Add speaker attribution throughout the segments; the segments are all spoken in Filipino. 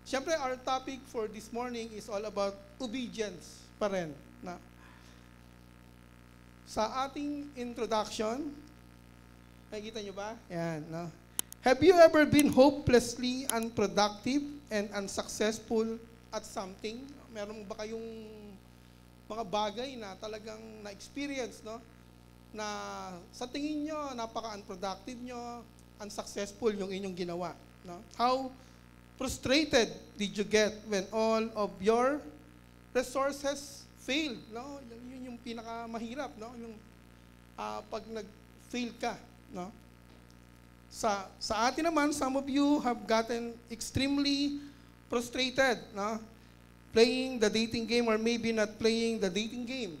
Speaker 1: Siyempre, our topic for this morning is all about obedience pa rin. Na. Sa ating introduction, nakikita nyo ba? Yan, no? Have you ever been hopelessly unproductive and unsuccessful at something? Meron ba kayong mga bagay na talagang na-experience, no? Na sa tingin nyo, napaka-unproductive nyo, unsuccessful yung inyong ginawa. No? How frustrated did you get when all of your resources failed? No? Yun yung pinakamahirap, no? Yung pag nag-fail ka, no? Sa atin naman, some of you have gotten extremely frustrated, no? Playing the dating game or maybe not playing the dating game.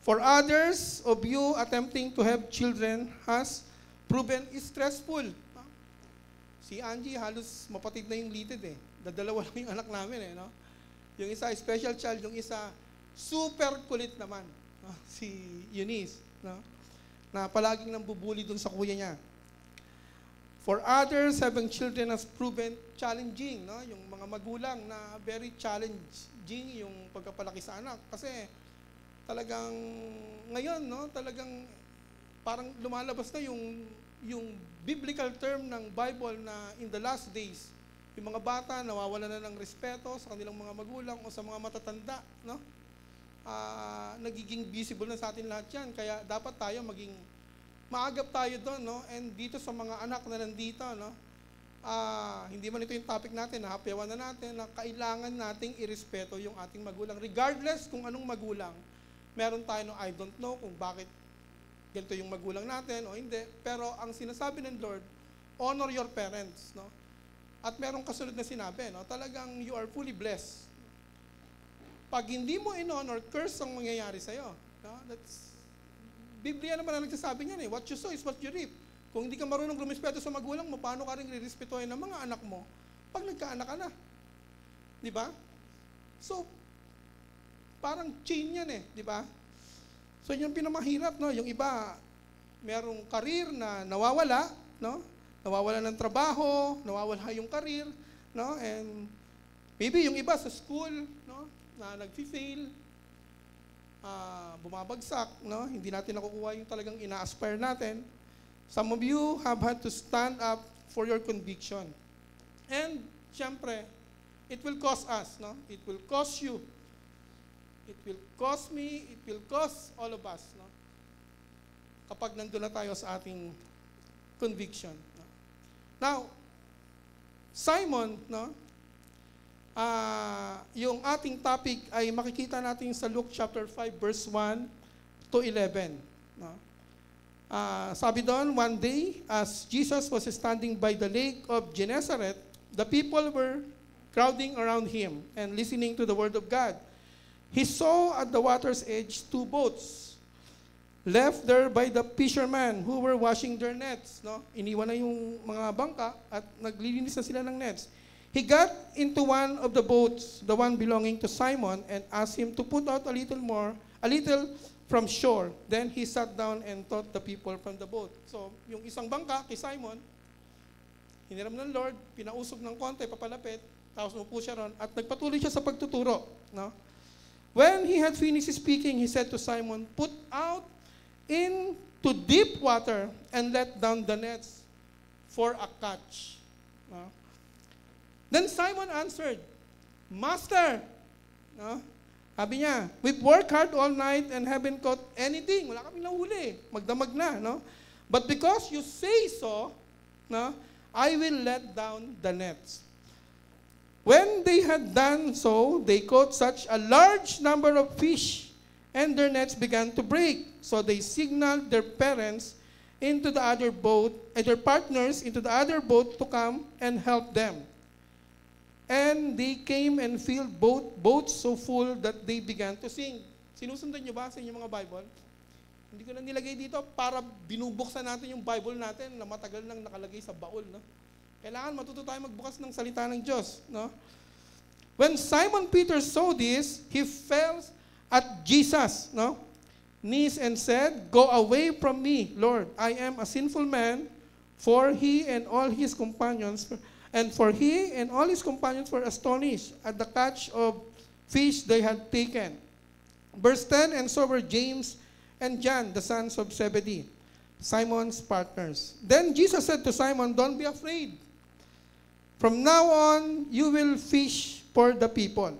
Speaker 1: For others of you, attempting to have children has proven stressful. Si Angie, halos mapatid na yung litid eh. Dadalawa lang yung anak namin eh. No? Yung isa, special child. Yung isa, super kulit naman. No? Si Eunice. No? Na palaging nang bubuli dun sa kuya niya. For others, having children has proven challenging. No? Yung mga magulang na very challenging yung pagkapalaki sa anak. Kasi talagang ngayon, no? Talagang parang lumalabas na yung biblical term ng Bible na in the last days, yung mga bata nawawala na ng respeto sa kanilang mga magulang o sa mga matatanda, no? Nagiging visible na sa atin lahat yan. Kaya dapat tayo maging maagap tayo doon, no? And dito sa mga anak na nandito, no? Hindi man ito yung topic natin, nahapiawan na natin na kailangan nating irespeto yung ating magulang. Regardless kung anong magulang, meron tayo no I don't know kung bakit ganito yung magulang natin o hindi. Pero ang sinasabi ng Lord, honor your parents, no? At merong kasunod na sinabi, no? Talagang you are fully blessed. Pag hindi mo in-honor, curse ang mangyayari sa'yo. No? That's Biblia naman ang nagsasabi niyan eh. What you sow is what you reap. Kung hindi ka marunong rumispeto sa magulang mo, paano ka rin rirespetuhin ng mga anak mo pag nagkaanak ka na? Di ba? So, parang chain yan eh. Di ba? So, yun yung pinamahirap, no? Yung iba, merong karir na nawawala, no? Nawawala ng trabaho, nawawala yung karir, no? And maybe yung iba sa school, no? Na nag-fail, bumabagsak, no? Hindi natin nakukuha yung talagang ina-aspire natin. Some of you have had to stand up for your conviction. And, syempre, it will cost us, no? It will cost you. It will cost me, it will cost all of us, no? Kapag nandun na tayo sa ating conviction. No? Now, Simon, no? Yung ating topic ay makikita natin sa Luke chapter 5 verse 1 to 11. No? Sabi doon, one day, as Jesus was standing by the lake of Gennesaret, the people were crowding around him and listening to the word of God. He saw at the water's edge 2 boats left there by the fishermen who were washing their nets. No? Iniwan na yung mga bangka at naglilinis na sila ng nets. He got into one of the boats, the one belonging to Simon, and asked him to put out a little from shore. Then he sat down and taught the people from the boat. So, yung isang bangka kay Simon, hiniram ng Lord, pinausog ng konti, papalapit, tapos umupo siya ron, at nagpatuloy siya sa pagtuturo. No? When he had finished speaking, he said to Simon, put out into deep water and let down the nets for a catch. No? Then Simon answered, Master, no? Sabi niya, we've worked hard all night and haven't caught anything. Wala kaming nahuli. Magdamag na, no? But because you say so, no, I will let down the nets. When they had done so, they caught such a large number of fish, and their nets began to break. So they signaled their parents into the other boat, and their partners into the other boat to come and help them. And they came and filled both boats so full that they began to sink. Sinusundan niyo ba sa inyong mga Bible? Hindi ko na nilagay dito para binubuksan natin yung Bible natin na matagal nang nakalagay sa baul. No? Kailangan matuto tayo magbukas ng salita ng Diyos. No? When Simon Peter saw this, he fell at Jesus' knees and said, Go away from me, Lord. I am a sinful man, for he and all his companions And for he and all his companions were astonished at the catch of fish they had taken. Verse 10, and so were James and John, the sons of Zebedee, Simon's partners. Then Jesus said to Simon, don't be afraid. From now on, you will fish for the people.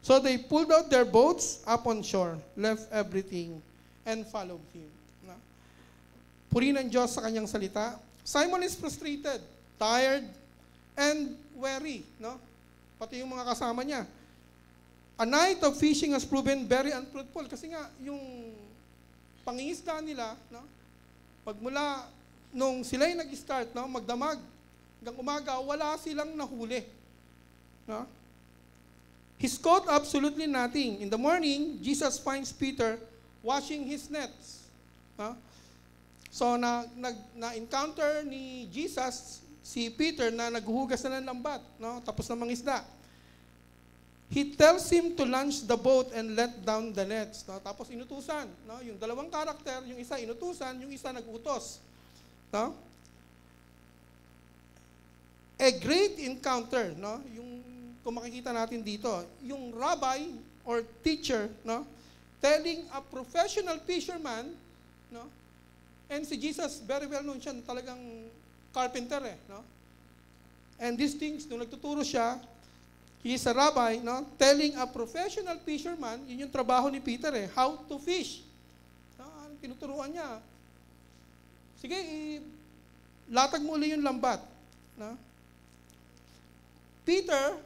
Speaker 1: So they pulled out their boats up on shore, left everything, and followed him. Purihin ng Diyos sa kanyang salita. Simon is frustrated, tired, and weary. No? Pati yung mga kasama niya. A night of fishing has proven very unfruitful kasi nga yung pangingisda nila, no? Pagmula nung sila'y nag-start, no, magdamag, hanggang umaga, wala silang nahuli. No? He's caught absolutely nothing. In the morning, Jesus finds Peter washing his nets. No? So, na-encounter ni Jesus si Peter na naghuhugas na ng lambat, no? Tapos na mangisda. He tells him to launch the boat and let down the nets. No? Tapos inutusan. No? Yung dalawang karakter, yung isa inutusan, yung isa nag-utos. No? A great encounter. No? Yung, kung makikita natin dito, yung rabbi or teacher, no? Telling a professional fisherman, no? And si Jesus, very well known siya, talagang carpenter no? And these things, nung nagtuturo siya, he is a rabbi, no? Telling a professional fisherman, yun yung trabaho ni Peter how to fish. No? Tinuturuan niya. Sige, latag mo uli yung lambat. No? Peter,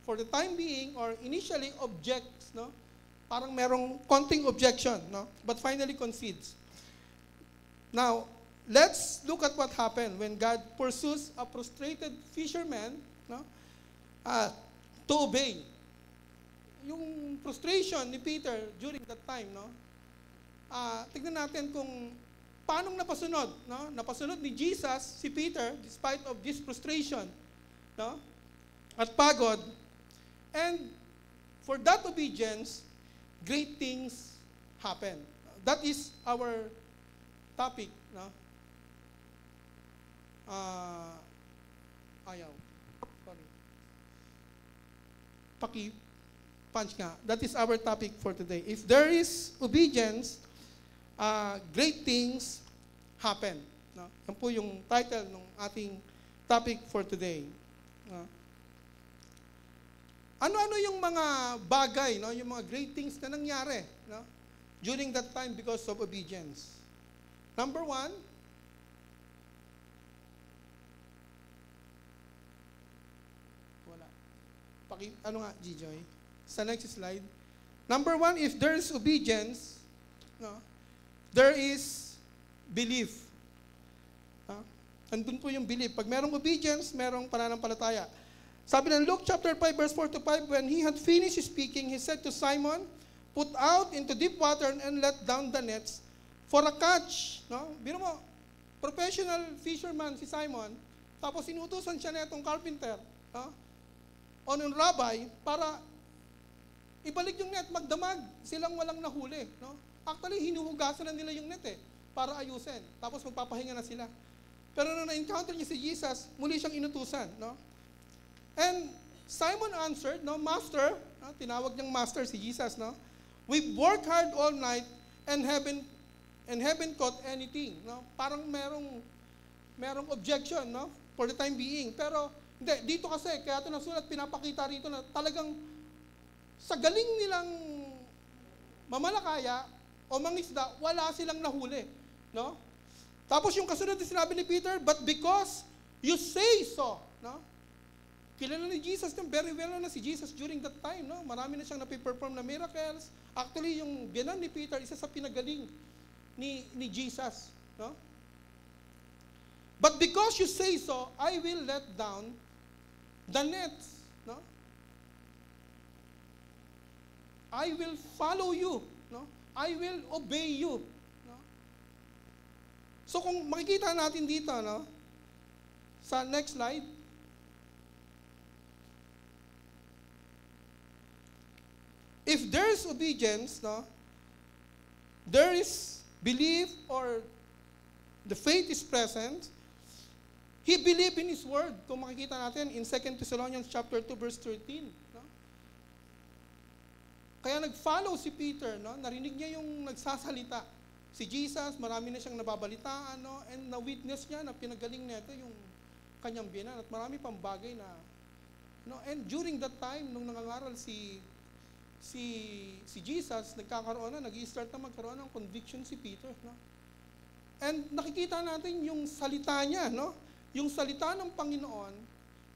Speaker 1: for the time being, or initially objects, no? Parang merong konting objection, no? But finally concedes. Now, let's look at what happened when God pursues a frustrated fisherman, no, to obey. Yung frustration ni Peter during that time, no, tignan natin kung paano napasunod. No? Napasunod ni Jesus si Peter despite of this frustration, no, at pagod. And for that obedience, great things happen. That is our topic, no? Ayaw. Sorry. Paki-punch nga. That is our topic for today. If there is obedience, great things happen. No? Yan po yung title ng ating topic for today. No? Ano-ano yung mga bagay, no? Yung mga great things na nangyari, no? During that time because of obedience. Number one, wala. Ano nga, G-Joy? Sa next slide. Number one, if there is obedience, no, there is belief. Andun po yung belief. Pag merong obedience, merong pananampalataya. Sabi ng Luke chapter 5, verse 4 to 5, when he had finished speaking, he said to Simon, put out into deep water and let down the nets for a catch. No? Biro mo, professional fisherman si Simon, tapos inutusan siya na itong carpenter, no? O ng rabbi, para ibalik yung net, magdamag, silang walang nahuli. No? Actually, hinuhugasan na nila yung net para ayusin. Tapos magpapahinga na sila. Pero nung na-encounter niya si Jesus, muli siyang inutusan. No? And Simon answered, no, Master, no, tinawag niyang Master si Jesus, no? We've worked hard all night and haven't caught anything. No? Parang merong objection, no? For the time being. Pero hindi, dito kasi, kaya ito nasulat, pinapakita rito na talagang sa galing nilang mamalakaya o mangisda, wala silang nahuli. No? Tapos yung kasunod na sinabi ni Peter, but because you say so. No? Kilala ni Jesus, very well na si Jesus during that time. No? Marami na siyang napiperform na miracles. Actually, yung biyanan ni Peter, isa sa pinagaling ni Jesus. No? But because you say so, I will let down the nets. No? I will follow you. No? I will obey you. No? So kung makikita natin dito, no? Sa next slide, if there is obedience, no, there is belief or the faith is present, He believed in His word. Kung makikita natin in 2 Thessalonians chapter 2 verse 13, no? Kaya nag-follow si Peter, no? Narinig niya yung nagsasalita. Si Jesus, marami na siyang nababalitaan, no? And na-witness niya na pinagaling nito yung kanyang biyanan at marami pang bagay na, no? And during that time, nung nangangaral si Jesus, nag-i-start na magkaroon ng conviction si Peter, no? And nakikita natin yung salita niya, no? Yung salita ng Panginoon,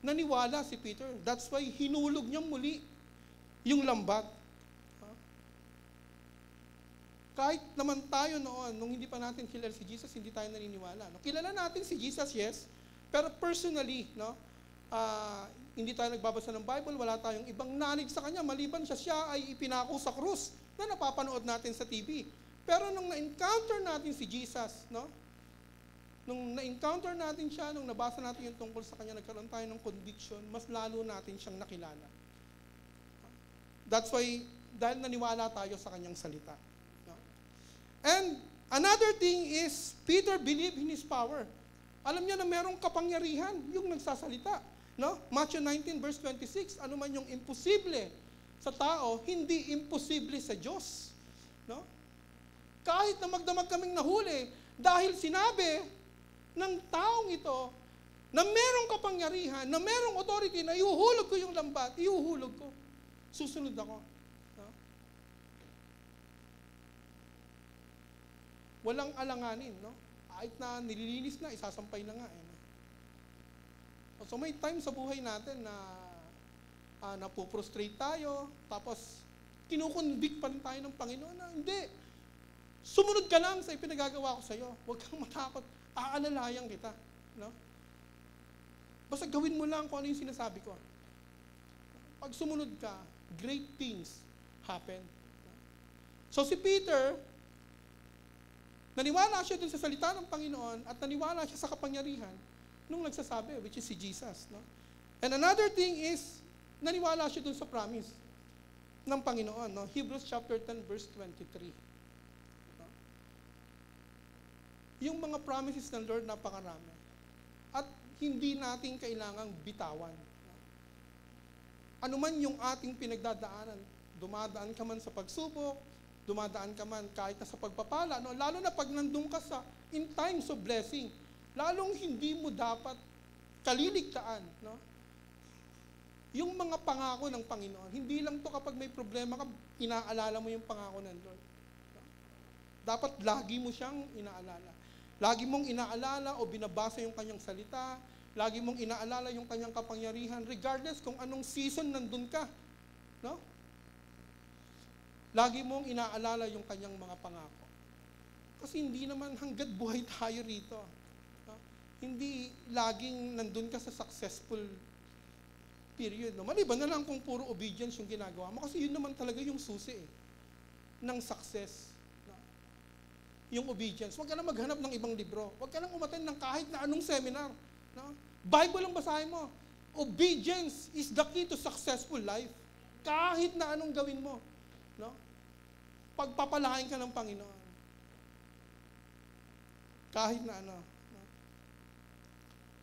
Speaker 1: naniwala si Peter. That's why hinulog niya muli yung lambat. Kahit naman tayo noon, nung hindi pa natin kilala si Jesus, hindi tayo naniniwala. No? Kilala natin si Jesus, yes, pero personally, no, hindi tayo nagbabasa ng Bible, wala tayong ibang knowledge sa Kanya, maliban siya ay ipinako sa krus na napapanood natin sa TV. Pero nung na-encounter natin si Jesus, no, nung na-encounter natin siya, nung nabasa natin yung tungkol sa Kanya, nagkaroon tayo ng conviction, mas lalo natin siyang nakilala. That's why, dahil naniwala tayo sa Kanyang salita. And another thing is, Peter believed in His power. Alam niya na merong kapangyarihan yung nagsasalita. No? Matthew 19 verse 26, ano man yung imposible sa tao, hindi imposible sa Diyos. No? Kahit na magdamag kaming nahuli, dahil sinabi ng taong ito na merong kapangyarihan, na merong authority, na ihuhulog ko yung lambat, ihuhulog ko. Susunod ako. Walang alanganin, no? Kahit na nililinis na, isasampay na nga. So may time sa buhay natin na napuprostrate tayo, tapos kinukonvict pa rin tayo ng Panginoon na hindi. Sumunod ka lang sa ipinagagawa ko sa iyo. Huwag kang matakot. Aalalayan kita. No? Basta gawin mo lang kung ano yung sinasabi ko. Pag sumunod ka, great things happen. So si Peter, naniwala siya dun sa salita ng Panginoon at naniwala siya sa kapangyarihan nung nagsasabi, which is si Jesus. No? And another thing is, naniwala siya dun sa promise ng Panginoon. No? Hebrews chapter 10 verse 23. No? Yung mga promises ng Lord napakarami. At hindi natin kailangang bitawan. No? Ano man yung ating pinagdadaanan, dumadaan ka man sa pagsubok, dumadaan ka man kahit na sa pagpapala, no? Lalo na pag nandun ka sa in times of blessing, lalong hindi mo dapat kaliligtaan, no? Yung mga pangako ng Panginoon, hindi lang to kapag may problema ka, inaalala mo yung pangako ng Lord. No? Dapat lagi mo siyang inaalala. Lagi mong inaalala o binabasa yung kanyang salita, lagi mong inaalala yung kanyang kapangyarihan, regardless kung anong season nandun ka. No? Lagi mong inaalala yung kanyang mga pangako. Kasi hindi naman hanggat buhay tayo rito. No? Hindi laging nandun ka sa successful period. No? Maliban na lang kung puro obedience yung ginagawa mo. Kasi yun naman talaga yung susi ng success. No? Yung obedience. Huwag ka na maghanap ng ibang libro. Huwag ka nang umattend ng kahit na anong seminar. No? Bible ang basahin mo. Obedience is the key to successful life. Kahit na anong gawin mo. No? Pagpapalain ka ng Panginoon. Kahit na ano. No?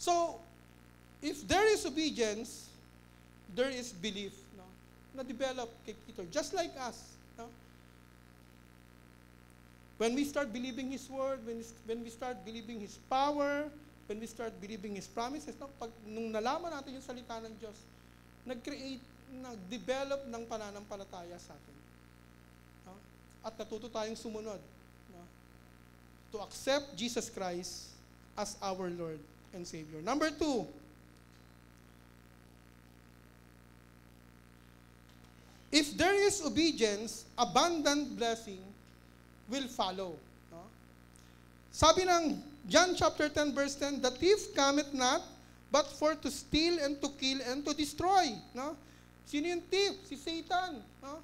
Speaker 1: So, if there is obedience, there is belief. No? Na-develop kay Peter. Just like us. No? When we start believing His word, when we start believing His power, when we start believing His promises, no? Nung nalaman natin yung salita ng Diyos, nag-develop ng pananampalataya sa atin. At natuto tayong sumunod, no? To accept Jesus Christ as our Lord and Savior. Number 2, if there is obedience, abundant blessing will follow. No? Sabi ng John chapter 10 verse 10, the thief cometh not, but for to steal and to kill and to destroy. No? Sino yung thief? Si Satan. No?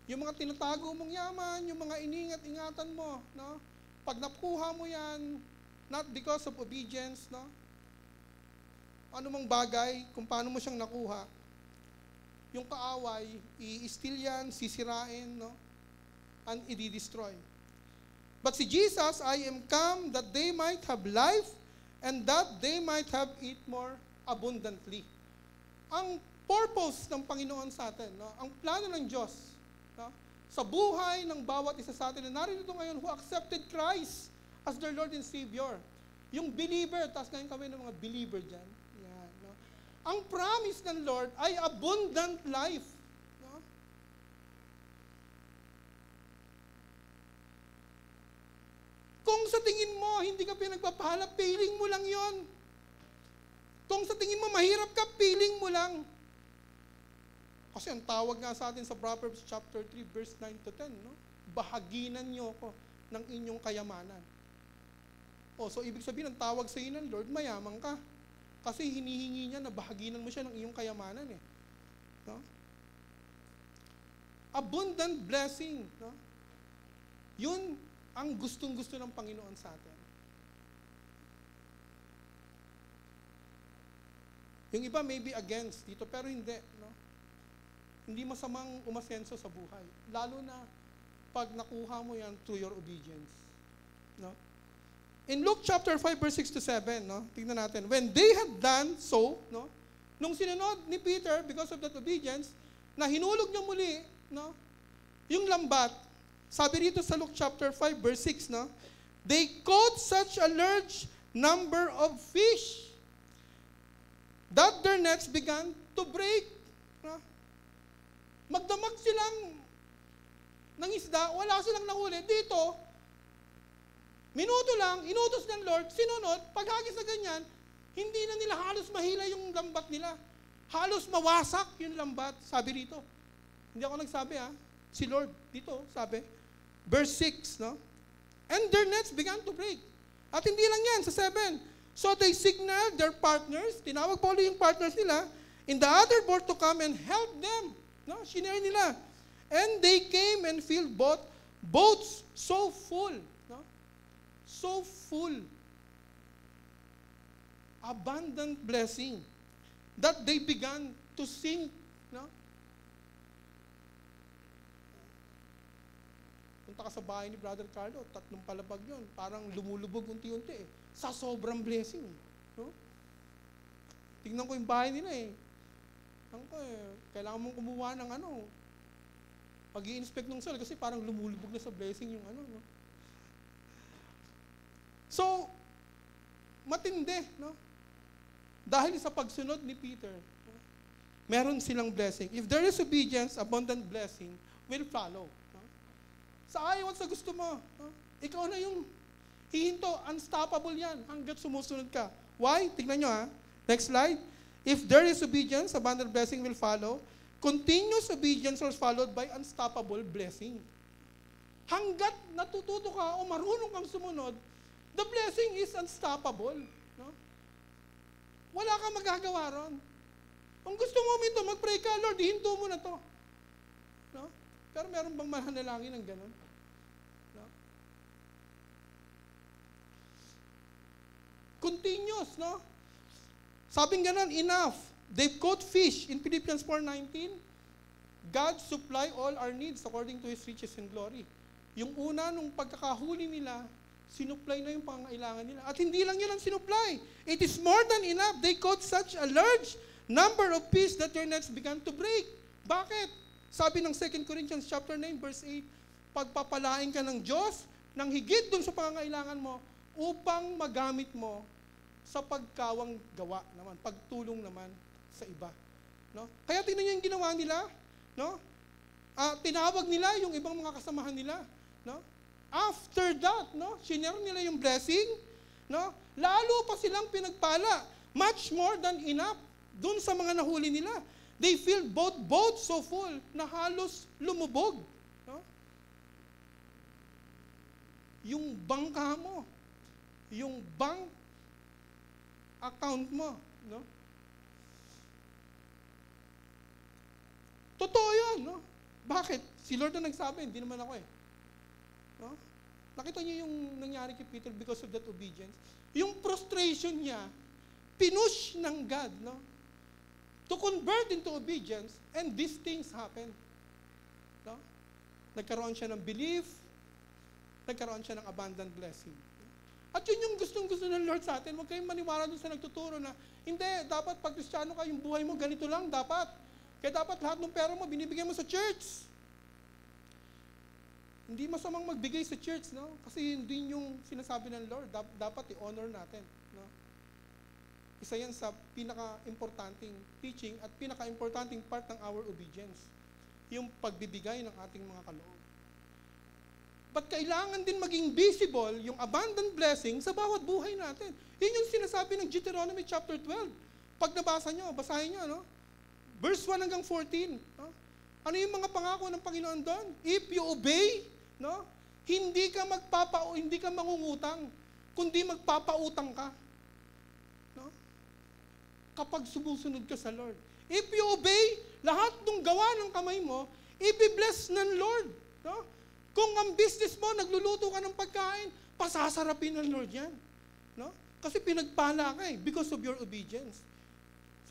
Speaker 1: Yung mga tinatago mong yaman, yung mga iningat-ingatan mo, no? Pag nakuha mo yan, not because of obedience, no? Ano mang bagay, kung paano mo siyang nakuha, yung kaaway, i-steal yan, sisirain, no? And i-destroy. But si Jesus, I am come that they might have life and that they might have it more abundantly. Ang purpose ng Panginoon sa atin, no? Ang plano ng Diyos, no? Sa buhay ng bawat isa sa atin na narito ngayon who accepted Christ as their Lord and Savior. Yung believer, tapos ngayon kami ng mga believer dyan. Yan, no? Ang promise ng Lord ay abundant life. No? Kung sa tingin mo, hindi ka pinagpapala, feeling mo lang yon. Kung sa tingin mo, mahirap ka, feeling mo lang. Kasi ang tawag nga sa atin sa Proverbs chapter 3, verse 9 to 10, no? Bahaginan niyo ko ng inyong kayamanan. So ibig sabihin, ang tawag sa iyo ng Lord, mayaman ka. Kasi hinihingi niya na bahaginan mo siya ng iyong kayamanan. No? Abundant blessing. No? Yun ang gustong-gusto ng Panginoon sa atin. Yung iba may be against dito, pero hindi. No? Hindi masamang umasenso sa buhay. Lalo na pag nakuha mo yan through your obedience. No? In Luke chapter 5, verse 6 to 7, no? Tingnan natin. When they had done so, no? Nung sinunod ni Peter, because of that obedience, na hinulog niya muli, no? Yung lambat, sabi rito sa Luke chapter 5, verse 6, no? They caught such a large number of fish that their nets began to break. No? Magdamag silang ng isda, wala silang nahuli. Dito, minuto lang, inutos ng Lord, sinunod, paghagis na ganyan, hindi na nila halos mahila yung lambat nila. Halos mawasak yung lambat, sabi rito. Hindi ako nagsabi si Lord dito, sabi. Verse 6, no? And their nets began to break. At hindi lang yan, sa 7. So they signaled their partners, tinawag pa ulit yung partners nila, in the other boat to come and help them. No? Shinare nila. And they came and filled boats so full. No? So full. Abundant blessing that they began to sink. No? Punta ka sa bahay ni Brother Carlo, 3 palapag yun. Parang lumulubog unti-unti sa sobrang blessing. No? Tingnan ko yung bahay nila kailangan mong kumuha ng pag i-inspect ng soil kasi parang lumulubog na sa blessing yung no? So, matindi, no? Dahil sa pagsunod ni Peter, meron silang blessing. If there is obedience, abundant blessing will follow. No? Sa ayaw at sa gusto mo, no? Ikaw na yung hihinto, unstoppable yan hanggat sumusunod ka. Why? Tignan nyo Next slide. If there is obedience, abundant blessing will follow. Continuous obedience was followed by unstoppable blessing. Hanggat natututo ka o marunong kang sumunod, the blessing is unstoppable. No? Wala kang magagawa ron. Kung gusto mo minto, mag-pray ka, Lord, hinto mo na to. No? Pero meron bang mananalangin ng ganun? No? Continuous, no? Sabing ganun, enough. They've caught fish in Philippians 4:19. God supply all our needs according to His riches and glory. Yung una, nung pagkakahuli nila, sinupply na yung pangangailangan nila. At hindi lang yun ang sinupply. It is more than enough. They caught such a large number of fish that their nets began to break. Bakit? Sabi ng 2 Corinthians chapter 9, verse 8, pagpapalain ka ng Diyos ng higit dun sa pangangailangan mo upang magamit mo sa pagkawang gawa naman, pagtulong naman sa iba. No? Kaya tingnan niyo yung ginawa nila. No? Tinawag nila yung ibang mga kasamahan nila. No? After that, no, shinare nila yung blessing, no? Lalo pa silang pinagpala, much more than enough dun sa mga nahuli nila. They filled both boats so full na halos lumubog. No? Yung bangka mo, yung bank account mo, no? Totoo yan, no? Bakit? Si Lord na nagsabi, hindi naman ako No? Nakita niyo yung nangyari kay Peter because of that obedience? Yung frustration niya, pinush ng God, no? To convert into obedience, and these things happen. No? Nagkaroon siya ng belief, nagkaroon siya ng abundant blessing. At yun yung gustong-gusto ng Lord sa atin. Huwag kayong maniwala doon sa nagtuturo na, hindi, dapat pag Kristiyano ka, yung buhay mo ganito lang, dapat. Kaya dapat lahat ng pera mo, binibigyan mo sa church. Hindi masamang magbigay sa church, no? Kasi hindi yung sinasabi ng Lord, dapat i-honor natin, no? Isa yan sa pinaka-importanting teaching at pinaka-importanting part ng our obedience. Yung pagbibigay ng ating mga kaloob. But kailangan din maging visible yung abundant blessing sa bawat buhay natin. Yun yung sinasabi ng Deuteronomy chapter 12. Pag nabasa nyo, basahin nyo, no? Verse 1 hanggang 14. No? Ano yung mga pangako ng Panginoon doon? If you obey, no? Hindi ka mangungutang, kundi magpapautang ka. No? Kapag sumusunod ka sa Lord. If you obey, lahat ng gawa ng kamay mo, i-bless ng Lord. No? Kung ang business mo, nagluluto ka ng pagkain, pasasarapin ng Lord yan. No? Kasi pinagpala ka because of your obedience.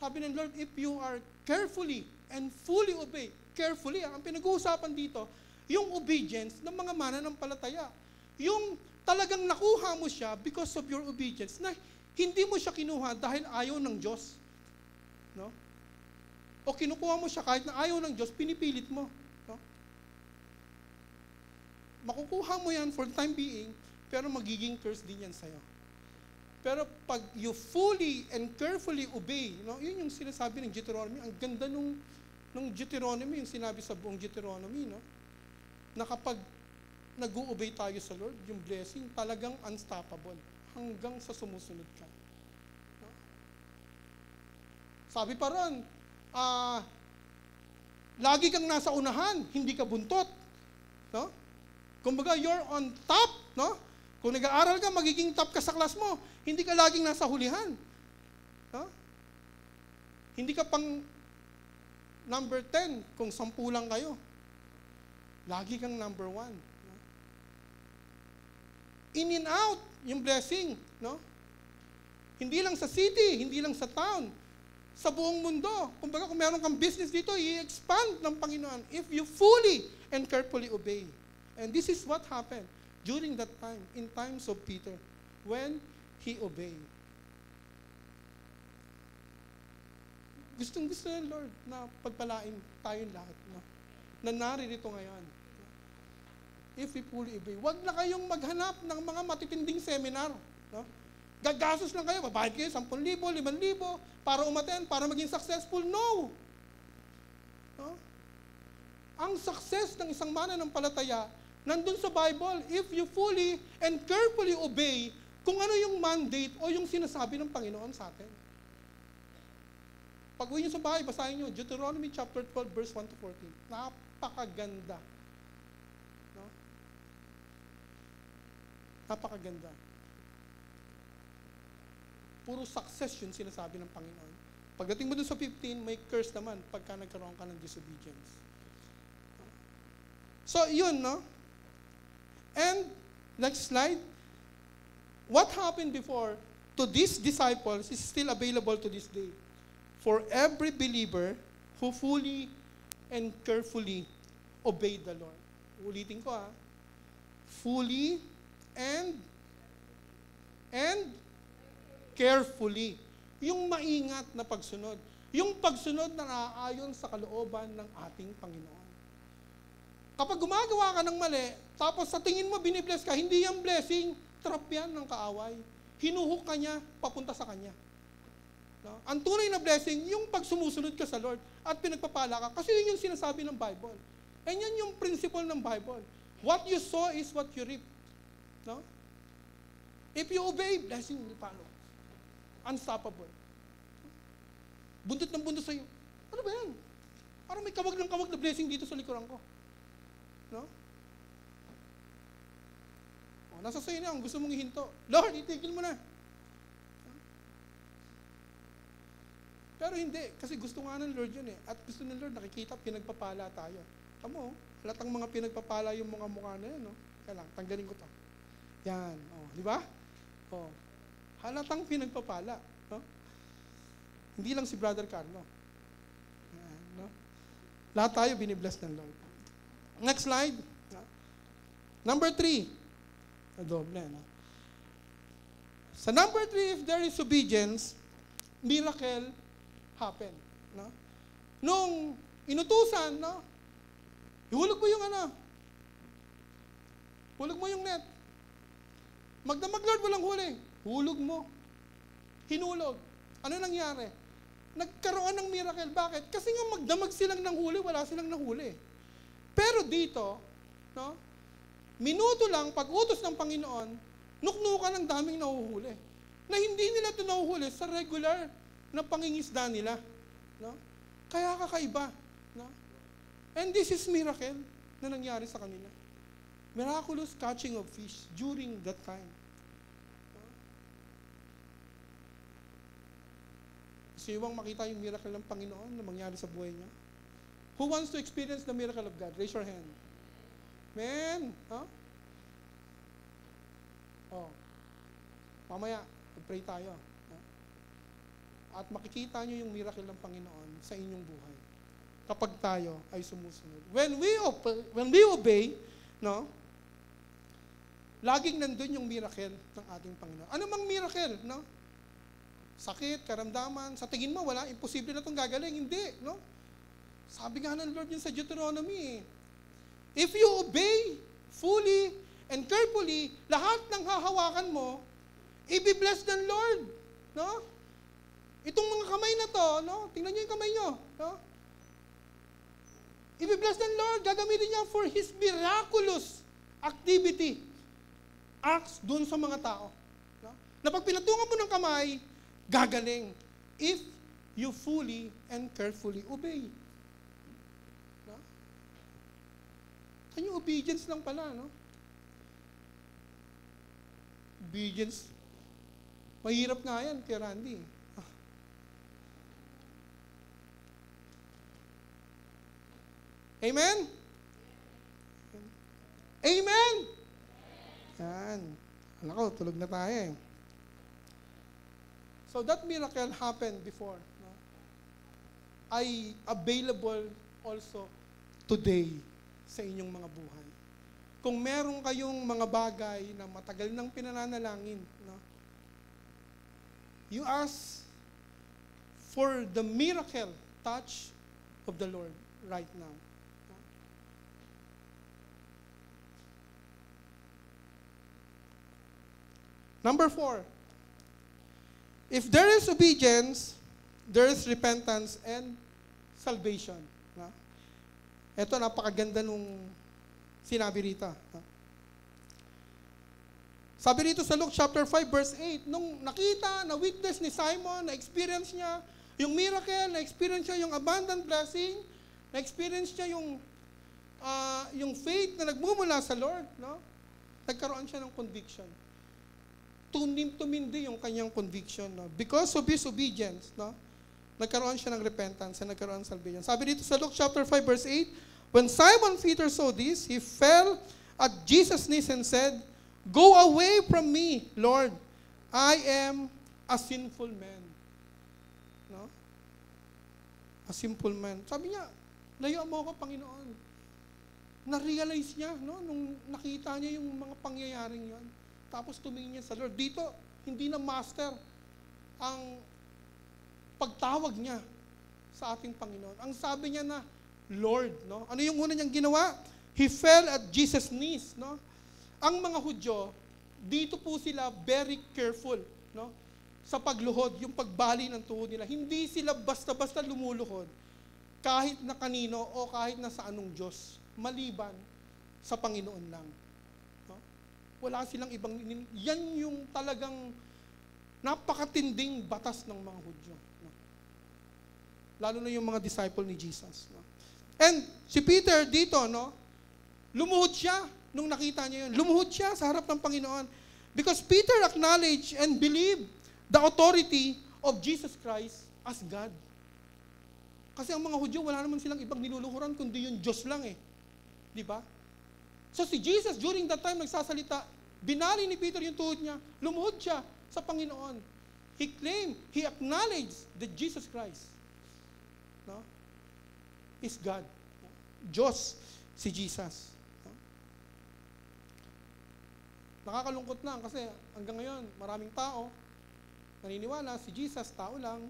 Speaker 1: Sabi ng Lord, if you are carefully and fully obey, carefully, ang pinag-uusapan dito, yung obedience ng mga mananampalataya. Yung talagang nakuha mo siya because of your obedience, na hindi mo siya kinuha dahil ayaw ng Diyos. No? O kinukuha mo siya kahit na ayaw ng Diyos, pinipilit mo. No? Makukuha mo yan for the time being, pero magiging curse din yan sa'yo. Pero pag you fully and carefully obey, no, yun yung sinasabi ng Deuteronomy. Ang ganda nung Deuteronomy, yung sinabi sa buong Deuteronomy, no, na kapag nag-o-obey tayo sa Lord, yung blessing talagang unstoppable hanggang sa sumusunod ka. No? Sabi pa ron, lagi kang nasa unahan, hindi ka buntot. No? Kumbaga, you're on top, no? Kung nag-aaral ka, magiging top ka sa class mo. Hindi ka laging nasa hulihan. No? Hindi ka pang number 10 kung 10 lang kayo. Lagi kang number 1. No? In and out, yung blessing. No? Hindi lang sa city, hindi lang sa town. Sa buong mundo. Kumbaga, kung meron kang business dito, i-expand ng Panginoon if you fully and carefully obey. And this is what happened during that time, in times of Peter, when he obeyed. Gustong-gusto ng Lord na pagpalain tayong lahat, no? Na naririto ngayon. If we fully obey. Huwag na kayong maghanap ng mga matitinding seminar. No? Gagastos lang kayo, babayad kayo 10,000, 5,000 para umattend, para maging successful. No! No? Ang success ng isang mananampalataya, nandun sa Bible, if you fully and carefully obey kung ano yung mandate o yung sinasabi ng Panginoon sa atin. Pag uwi nyo sa bahay, basahin nyo, Deuteronomy chapter 12, verse 1 to 14. Napakaganda. No? Napakaganda. Puro success yun sinasabi ng Panginoon. Pagdating mo dun sa 15, may curse naman pagka nagkaroon ka ng disobedience. So, yun, no? And, next slide. What happened before to these disciples is still available to this day. For every believer who fully and carefully obeyed the Lord. Ulitin ko, fully and carefully. Yung maingat na pagsunod. Yung pagsunod na naaayon sa kalooban ng ating Panginoon. Kapag gumagawa ka ng mali, tapos sa tingin mo binibless ka, hindi yung blessing, trap yan ng kaaway. Hinuhook ka niya, papunta sa kanya. No? Ang tunay na blessing, yung pag sumusunod ka sa Lord at pinagpapala ka, kasi yun yung sinasabi ng Bible. And yan yung principle ng Bible. What you sow is what you reap. No? If you obey, blessing will follow. Unstoppable. Buntot ng buntot sa'yo. Ano ba yan? Parang may kawag ng kawag na blessing dito sa likuran ko. No? O, nasa sa'yo na, gusto mong ihinto. Lord, itigil mo na. Pero hindi, kasi gusto nga ng Lord yun eh. At gusto ng Lord, nakikita, pinagpapala tayo. Tamo, halatang mga pinagpapala yung mga mukha na yan, no? Kaya lang, tanggalin ko to. Yan, o, di ba? O, halatang pinagpapala, no? Hindi lang si Brother Carlo. Yan, no? Lahat tayo binibless ng Lord. Next slide. Number 3. Doble, no? Sa number 3, if there is obedience, miracle happen. No? Nung inutusan, no? Ihulog mo yung hulog mo yung net. Magdamag, Lord, walang huli. Hulog mo. Hinulog. Ano nangyari? Nagkaroon ng miracle. Bakit? Kasi nga magdamag silang ng huli, wala silang nahuli. Pero dito, no? Minuto lang, pag-utos ng Panginoon, nuknukan ng daming nahuhuli. Na hindi nila ito nahuhuli sa regular na pangingisda nila. No? Kaya kakaiba. No? And this is miracle na nangyari sa kanila. Miraculous catching of fish during that time. No? Gusto niyo bang makita yung miracle ng Panginoon na mangyari sa buhay niya? Who wants to experience the miracle of God? Raise your hand. Man, huh? Oh. Mamaya, pray tayo. Huh? At makikita nyo yung miracle ng Panginoon sa inyong buhay. Kapag tayo ay sumusunod. When we obey, no? Laging nandun yung miracle ng ating Panginoon. Ano mang miracle, no? Sakit, karamdaman, sa tingin mo, wala, imposible na itong gagaling. Hindi, no? Sabi nga ng Lord yun sa Deuteronomy, if you obey fully and carefully, lahat ng hahawakan mo, i-bless ng Lord. No? Itong mga kamay na to, no? Tingnan niyo yung kamay niyo. No? I-bless ng Lord, gagamitin niya for His miraculous activity. Acts dun sa mga tao. No? Na pag pinatungan mo ng kamay, gagaling. If you fully and carefully obey. Yung obedience lang pala, no? Obedience. Mahirap nga yan kay Randy. Amen? Amen? Yan. Alam ko, tulog na tayo eh. So that miracle happened before. No? Ay available also today sa inyong mga buhay. Kung meron kayong mga bagay na matagal nang pinananalangin, no? You ask for the miracle touch of the Lord right now. No? Number 4, if there is obedience, there is repentance and salvation. No? Ito, napakaganda nung sinabi rito. Sabi rito sa Luke chapter 5 verse 8, nung nakita, na-witness ni Simon, na-experience niya yung miracle, na-experience niya yung abundant blessing, na-experience niya yung faith na nagmumula sa Lord, no? Nagkaroon siya ng conviction. Tumindi yung kanyang conviction. No? Because of his obedience, no? Nagkaroon siya ng repentance and nagkaroon ng salvation. Sabi dito sa Luke chapter 5 verse 8, when Simon Peter saw this, he fell at Jesus' knees and said, "Go away from me, Lord. I am a sinful man." No? A sinful man. Sabi niya, layo mo ako, Panginoon. Na-realize niya, no? Nung nakita niya yung mga pangyayaring yon. Tapos tumingin niya sa Lord. Dito, hindi na master ang pagtawag niya sa ating Panginoon. Ang sabi niya na, Lord, no? Ano yung una niyang ginawa? He fell at Jesus' knees, no? Ang mga Hudyo, dito po sila very careful, no? Sa pagluhod, yung pagbali ng tuhod nila. Hindi sila basta-basta lumuluhod kahit na kanino o kahit na sa anong Diyos, maliban sa Panginoon lang. No? Wala silang ibang, yan yung talagang napakatinding batas ng mga Hudyo. No? Lalo na yung mga disciple ni Jesus. No? And si Peter dito, no, lumuhod siya nung nakita niya yun. Lumuhod siya sa harap ng Panginoon. Because Peter acknowledged and believed the authority of Jesus Christ as God. Kasi ang mga Hudyo, wala naman silang ibang niluluhuran kundi yung Diyos lang eh. Di ba? So si Jesus, during that time, nagsasalita, binali ni Peter yung tuhod niya, lumuhod siya sa Panginoon. He claimed, he acknowledged that Jesus Christ, no, is God. Diyos si Jesus. Nakakalungkot lang kasi hanggang ngayon, maraming tao naniniwala si Jesus, tao lang.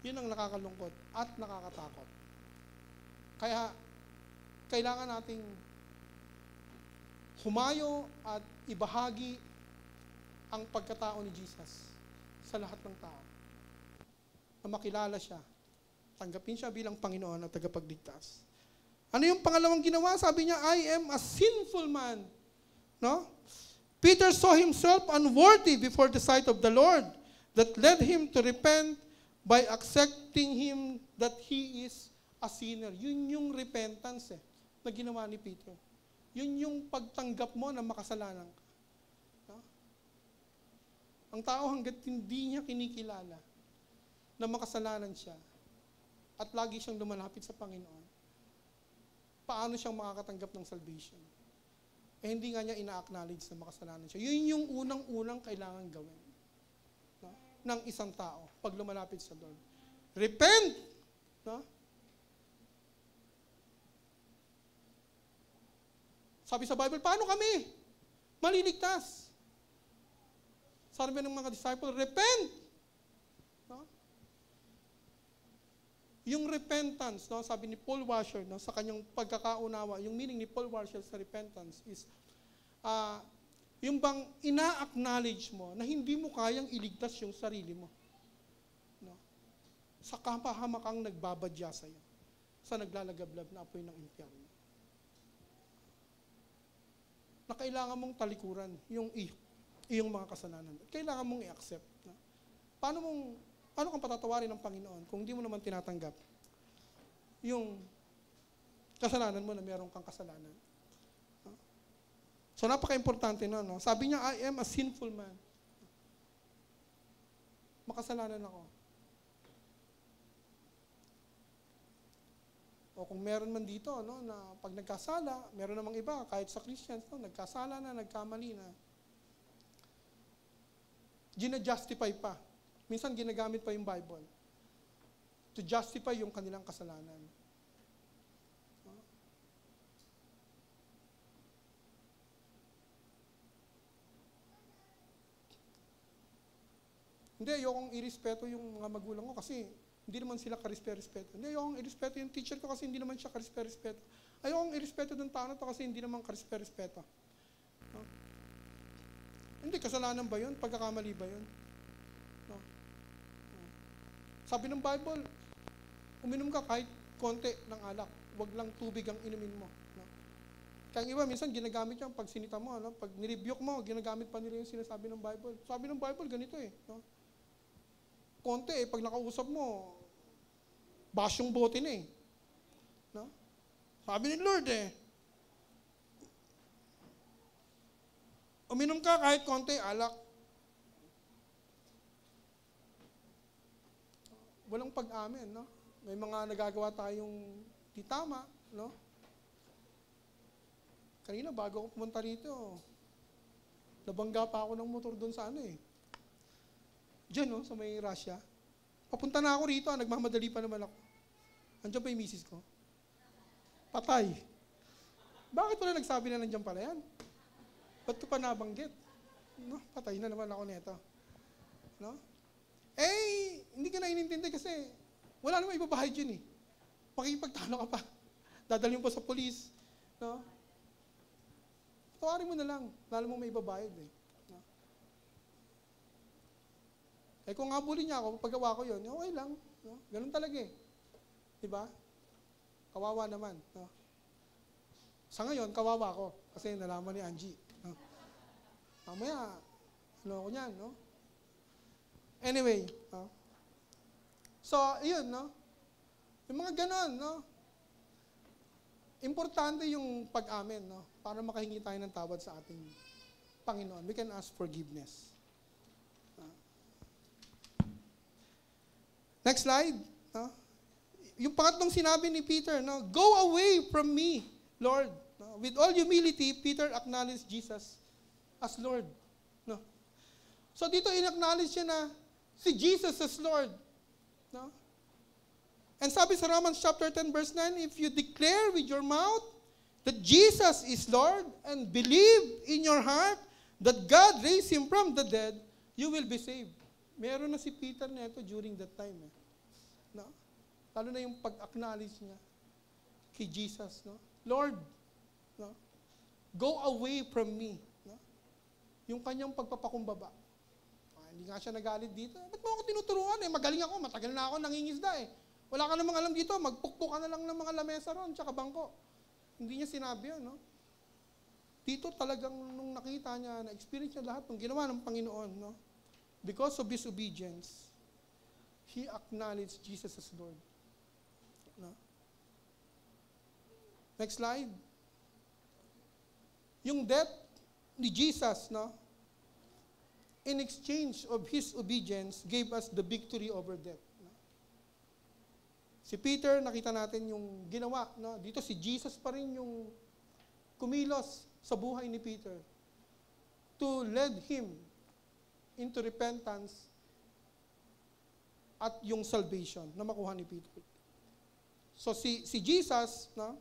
Speaker 1: Yun ang nakakalungkot at nakakatakot. Kaya, kailangan nating humayo at ibahagi ang pagkatao ni Jesus sa lahat ng tao. Na makilala siya, tanggapin siya bilang Panginoon at tagapagligtas. Ano yung pangalawang ginawa? Sabi niya, I am a sinful man. No? Peter saw himself unworthy before the sight of the Lord that led him to repent by accepting him that he is a sinner. Yun yung repentance na ginawa ni Peter. Yun yung pagtanggap mo na makasalanan ka. No? Ang tao hanggat hindi niya kinikilala na makasalanan siya at lagi siyang lumalapit sa Panginoon, paano siyang makakatanggap ng salvation? Hindi nga niya ina-acknowledge na makasalanan siya. Yun yung unang-unang kailangan gawin, no? Ng isang tao pag lumalapit sa Lord. Repent! No? Sabi sa Bible, paano kami maliligtas? Sabi ng mga disciple, repent! No? Yung repentance, no, sabi ni Paul Washer, no, sa kanyang pagkakaunawa, yung meaning ni Paul Washer sa repentance is, yung bang ina-acknowledge mo na hindi mo kayang iligtas yung sarili mo. No? Sa kapahamakang nagbabadya sa'yo, sa naglalagablab na apoy ng impyerno. Na kailangan mong talikuran yung iyong mga kasalanan. Kailangan mong i-accept. No? Paano kang patatawarin ng Panginoon kung hindi mo naman tinatanggap yung kasalanan mo na meron kang kasalanan? So napaka-importante na, no? Sabi niya, I am a sinful man. Makasalanan ako. O kung meron man dito, no, na pag nagkasala, meron namang iba, kahit sa Christians, no, nagkasala na, nagkamali na. Gina-justify pa. Minsan ginagamit pa yung Bible to justify yung kanilang kasalanan. Hindi, ayokong irespeto yung mga magulang ko kasi hindi naman sila karespeto. Hindi, ayokong irespeto yung teacher ko kasi hindi naman siya karespeto. Ayokong irespeto ng tao na to kasi hindi naman karespeto. No? Hindi, kasalanan ba yun? Pagkakamali ba yun? No? Sabi ng Bible, uminom ka kahit konti ng alak. Huwag lang tubig ang inumin mo. No? Kaya iba, minsan ginagamit yan pag sinita mo. No? Pag nirebuke mo, ginagamit pa nila yung sinasabi ng Bible. Sabi ng Bible, ganito no? Konti pag nakausap mo, basyong bote na no? Sabi ni Lord uminom ka kahit konti, alak. Walang pag-amin, no? May mga nagagawa tayong di tama, no? Kanina, bago ako pumunta rito, nabangga pa ako ng motor doon sa diyan, no, sa may Russia. Papunta na ako rito, nagmamadali pa naman ako. Andiyan pa yung misis ko. Patay. Bakit wala nagsabi na nandiyan pala yan? Ba't ko pa nabanggit? No, patay na naman ako nito. No? Hindi ka na inintindi kasi wala naman ibabahid yun Makikipagtalo ka pa. Dadalhin mo pa sa polis. No? Tawarin mo na lang. Lalo mo may ibabahid No? Kung habulin niya ako, paggawa ko yun, okay lang. No? Ganun talaga Diba? Kawawa naman. No? Sa ngayon, kawawa ko. Kasi nalaman ni Angie. No? Mamaya, ako niyan, no? Anyway, no? So, yun, no? Yung mga ganon, no? Importante yung pag-amin, no? Para makahingi tayo ng tawad sa ating Panginoon. We can ask forgiveness. Next slide. No? Yung pangatlong sinabi ni Peter, no? Go away from me, Lord. No? With all humility, Peter acknowledged Jesus as Lord. No? So dito in-acknowledge niya na si Jesus as Lord. No? And sabi sa Romans chapter 10 verse 9, if you declare with your mouth that Jesus is Lord and believe in your heart that God raised Him from the dead, you will be saved. Meron na si Peter neto during that time. No? Lalo na yung pag-acknowledge niya kay Jesus. No? Lord, no? Go away from me. No? Yung kanyang pagpapakumbaba. Hindi nga siya nagalit dito. Ba't mo ako tinuturuan? Magaling ako, matagal na ako nangingisda Wala ka namang alam dito, magpukpuk ka na lang ng mga lamesa ron, tsaka bangko. Hindi niya sinabi yun, no? Dito talagang nung nakita niya, na-experience niya lahat ng ginawa ng Panginoon, no? Because of his obedience, he acknowledged Jesus as Lord. No? Next slide. Yung death ni Jesus, no? In exchange of his obedience, gave us the victory over death. No? Si Peter, nakita natin yung ginawa. No? Dito si Jesus pa rin yung kumilos sa buhay ni Peter to lead him into repentance at yung salvation na makuha ni Peter. So si Jesus, no?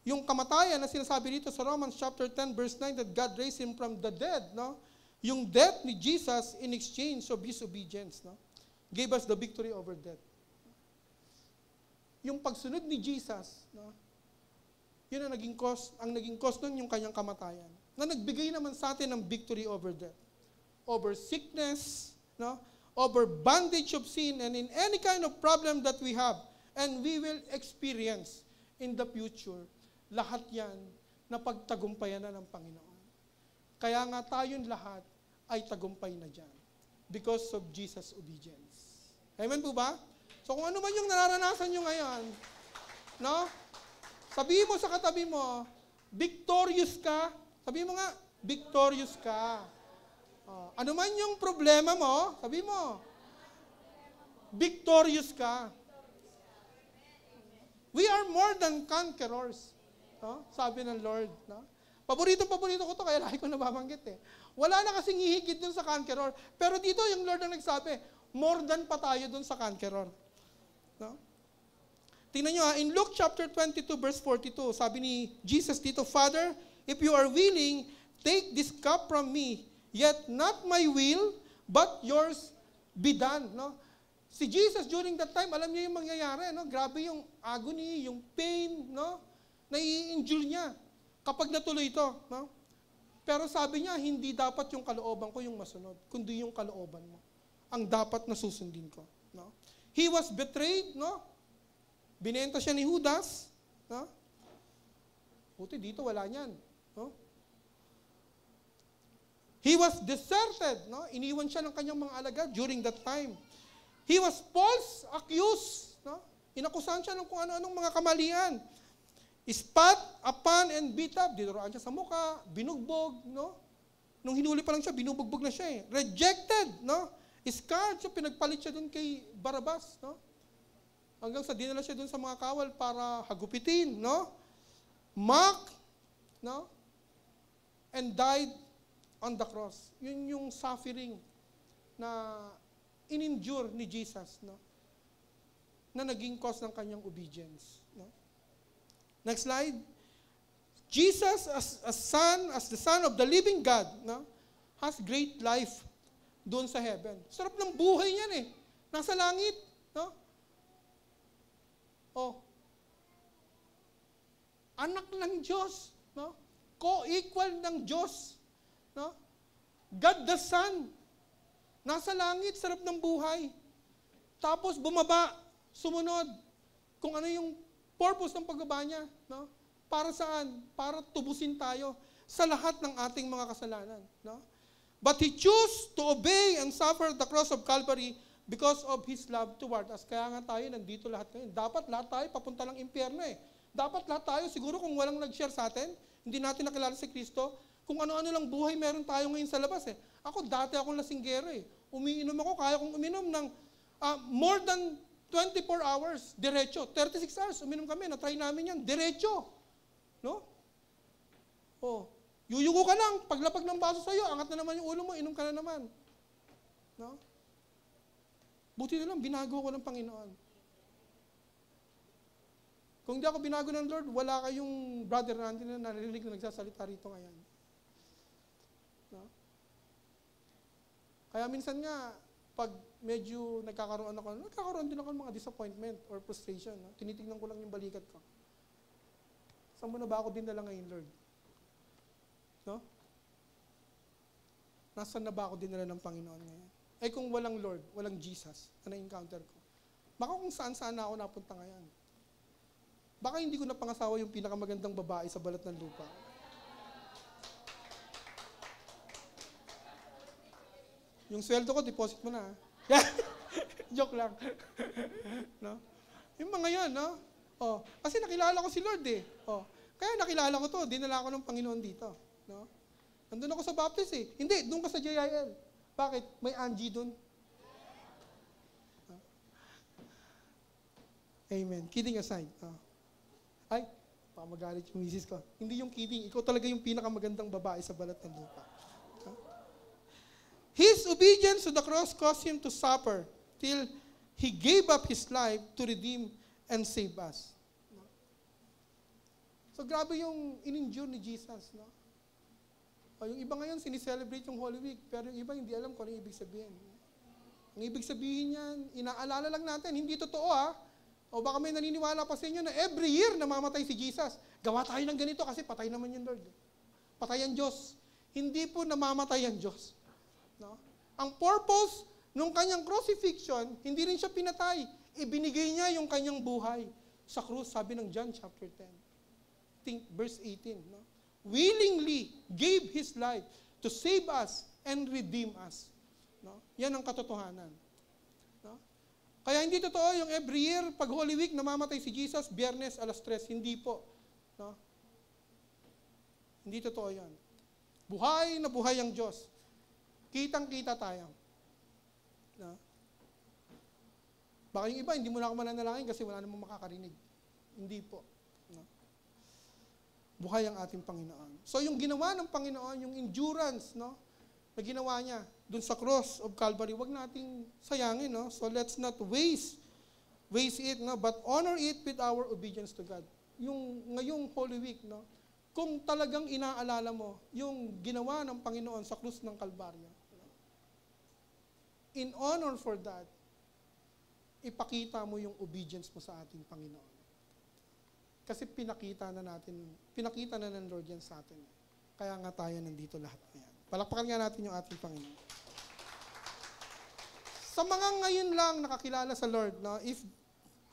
Speaker 1: Yung kamatayan na sinasabi dito sa Romans chapter 10 verse 9 that God raised him from the dead, no? Yung death ni Jesus in exchange of his obedience, no? Gave us the victory over death. Yung pagsunod ni Jesus, no? Yun ang naging cause nun yung kanyang kamatayan. Na nagbigay naman sa atin ng victory over death. Over sickness, no? Over bondage of sin, and in any kind of problem that we have, and we will experience in the future, lahat yan na pagtagumpayan na ng Panginoon. Kaya nga tayong lahat ay tagumpay na dyan because of Jesus' obedience. Amen po ba? So kung ano man yung nararanasan nyo ngayon, no? Sabihin mo sa katabi mo, victorious ka. Sabihin mo nga, victorious ka. Ano man yung problema mo, sabihin mo, victorious ka. We are more than conquerors. No? Sabi ng Lord. No? Paborito ko to, kaya lagi ko nababanggit Wala na kasing hihigit dun sa conqueror. Pero dito yung Lord ang nagsabi, more than pa tayo dun sa conqueror. No? Tingnan nyo in Luke chapter 22 verse 42, sabi ni Jesus dito, Father, if you are willing, take this cup from me, yet not my will, but yours be done. No? Si Jesus during that time, alam niya yung mangyayari. No? Grabe yung agony, yung pain, no? Nai-endure niya kapag natuloy ito. No? Pero sabi niya, hindi dapat yung kalooban ko yung masunod, kundi yung kalooban mo. Ang dapat na susundin ko. No? He was betrayed, no? Binenta siya ni Judas. No? Buti dito, wala niyan. No? He was deserted. No? Iniwan siya ng kanyang mga alagad during that time. He was false accused. No? Inakusahan siya ng kung ano-anong mga kamalian. Spat upon and beat up. Dinuroan siya sa mukha, binugbog. No? Nung hinuli pa lang siya, binubugbog na siya Rejected. No? Scarred siya, pinagpalit siya dun kay Barabas. No? Hanggang sa dinala siya dun sa mga kawal para hagupitin. No? Mocked. No? And died on the cross. Yun yung suffering na in-endure ni Jesus, no? Na naging cause ng kanyang obedience. No? Next slide. Jesus as the Son of the living God, no? Has great life doon sa heaven. Sarap ng buhay niyan Nasa langit. No? Anak ng Diyos. No? Co-equal ng Diyos. No? God the Son. Nasa langit, sarap ng buhay. Tapos bumaba, sumunod. Kung ano yung purpose ng pagbaba niya. No? Para saan? Para tubusin tayo sa lahat ng ating mga kasalanan. No? But He chose to obey and suffer the cross of Calvary because of His love toward us. Kaya nga tayo, nandito lahat ngayon. Dapat lahat tayo papunta ng impyerno Dapat lahat tayo, siguro kung walang nag-share sa atin, hindi natin nakilala si Kristo, kung ano-ano lang buhay meron tayo ngayon sa labas Ako, dati akong lasinggero Umiinom ako, kaya kong uminom ng more than 24 hours, diretso. 36 hours, uminom kami, na-try namin yan, diretso. No? Yuyuko ka lang, paglapag ng baso sa'yo, angat na naman yung ulo mo, inom ka na naman. No? Buti na lang, binago ko ng Panginoon. Kung hindi ako binago ng Lord, wala kayong brother natin na narinig na nagsasalita rito ngayon. No? Kaya minsan nga, pag medyo nagkakaroon din ako ng mga disappointment or frustration. No? Tinitingnan ko lang yung balikat ko. Saan mo na ba ako dinala ngayon, Lord? No? Nasaan na ba ako dinala ng Panginoon ngayon? Eh kung walang Lord, walang Jesus na na-encounter ko, baka kung saan-saan na ako napunta ngayon. Baka hindi ko napangasawa yung pinakamagandang babae sa balat ng lupa. Yung sweldo ko, deposit mo na. Joke lang. No? Yung mga yan, no? Oh, kasi nakilala ko si Lord eh. Oh, kaya nakilala ko to, dinala ko ng Panginoon dito. No? Nandun ako sa Baptist eh. Hindi, doon ka sa JIL. Bakit? May Angie doon. No? Amen. Kidding aside. Oh. Ay, baka magalit yung misis ko. Hindi yung kidding. Ikaw talaga yung pinakamagandang babae sa balat ng lupa. Huh? His obedience to the cross caused him to suffer till he gave up his life to redeem and save us. No? So grabe yung in-endure ni Jesus. No? O, yung iba ngayon, sinicelebrate yung Holy Week, pero yung iba hindi alam kung ano yung ibig sabihin. Ang ibig sabihin yan, inaalala lang natin, hindi totoo O baka may naniniwala pa sa inyo na every year namamatay si Jesus. Gawa tayo ng ganito kasi patay naman yung Lord. Patay ang Diyos. Hindi po namamatay ang Diyos. No? Ang purpose nung kanyang crucifixion, hindi rin siya pinatay. Ibinigay niya yung kanyang buhay sa krus, sabi ng John chapter 10. Think verse 18. No? Willingly gave His life to save us and redeem us. No? Yan ang katotohanan. No? Kaya hindi totoo yung every year, pag Holy Week, namamatay si Jesus, Biyernes, alas 3. Hindi po. No? Hindi totoo yan. Buhay na buhay ang Diyos. Kitang-kita tayo. No? Baka yung iba, hindi mo na ako mananalangin kasi wala namang makakarinig. Hindi po. No? Buhay ang ating Panginoon. So yung ginawa ng Panginoon, yung endurance, no, na ginawa niya dun sa cross of Calvary, wag nating sayangin, no? So let's not waste it, no, but honor it with our obedience to God. Yung ngayong Holy Week, no, kung talagang inaalala mo yung ginawa ng Panginoon sa krus ng Kalbaryo, no, in honor for that, ipakita mo yung obedience mo sa ating Panginoon. Kasi pinakita na ng Lord yan sa atin. Kaya nga tayo nandito lahat ngayon. Palakpakan nga natin yung ating Panginoon. Sa mga ngayon lang nakakilala sa Lord, no, if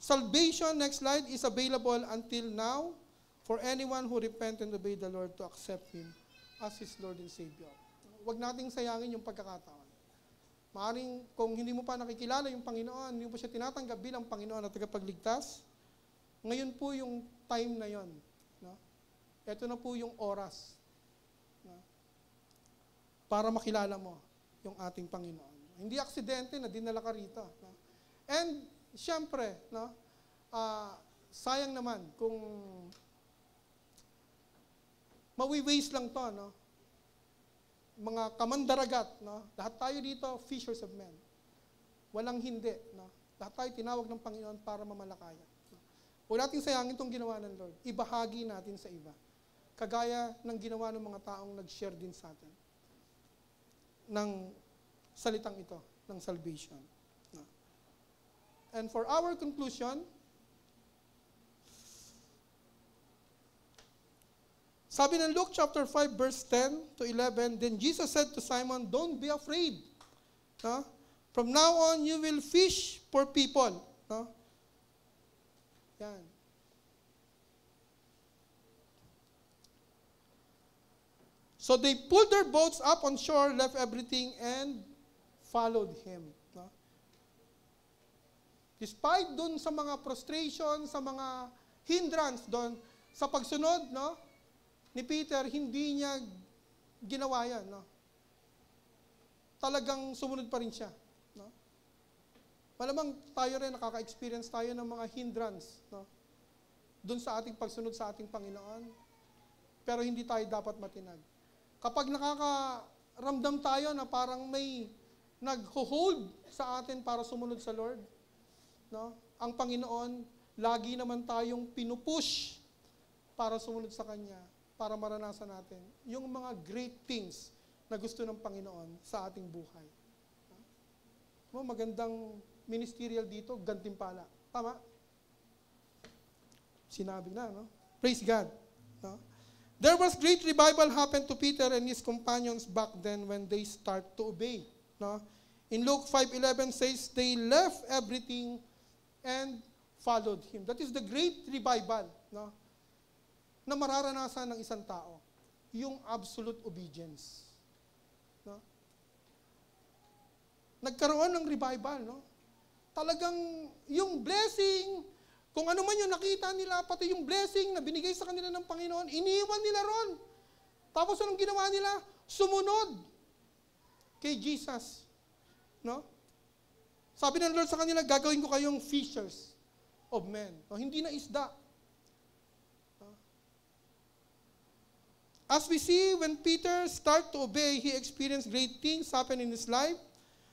Speaker 1: salvation, next slide, is available until now for anyone who repent and obey the Lord to accept Him as His Lord and Savior. Huwag nating sayangin yung pagkakataon. Maaaring kung hindi mo pa nakikilala yung Panginoon, hindi mo pa siya tinatanggap bilang Panginoon at tagapagligtas, ngayon po yung time na yon. No? Ito na po yung oras. No? Para makilala mo yung ating Panginoon. Hindi aksidente na dinala ka rito. No? And, siyempre, no, sayang naman kung mawi-waste lang to, no? Mga kamandaragat, no? Lahat tayo dito, fishers of men. Walang hindi. No? Lahat tayo tinawag ng Panginoon para mamalakaya. No? Huwag natin sayangin itong ginawa ng Lord. Ibahagi natin sa iba. Kagaya ng ginawa ng mga taong nag-share din sa atin ng salitang ito, ng salvation. No? And for our conclusion, sabi ng Luke chapter 5 verse 10 to 11, then Jesus said to Simon, don't be afraid. No? From now on, you will fish for people. No? Yan. So they pulled their boats up on shore, left everything, and followed Him. No? Despite dun sa mga frustration, sa mga hindrance doon, sa pagsunod, no, ni Peter, hindi niya ginawa yan. No? Talagang sumunod pa rin siya. No? Malamang tayo rin, nakaka-experience tayo ng mga hindrance, no, doon sa ating pagsunod sa ating Panginoon. Pero hindi tayo dapat matinag. Kapag nakakaramdam tayo na parang may nag-hold sa atin para sumunod sa Lord, no? Ang Panginoon lagi naman tayong pinupush para sumunod sa Kanya, para maranasan natin yung mga great things na gusto ng Panginoon sa ating buhay. Magandang ministerial dito, gantimpala. Tama? Sinabi na, no? Praise God. No? There was great revival happened to Peter and his companions back then when they start to obey. No? In Luke 5:11 says, they left everything and followed Him. That is the great revival, no? Na mararanasan ng isang tao. Yung absolute obedience. No? Nagkaroon ng revival, no? Talagang yung blessing, kung ano man yung nakita nila, pati yung blessing na binigay sa kanila ng Panginoon, iniwan nila ron. Tapos anong ginawa nila? Sumunod kay Jesus. No? Sabi ng Lord sa kanila, gagawin ko kayong fishers of men. No? Hindi na isda. No? As we see, when Peter started to obey, he experienced great things happen in his life.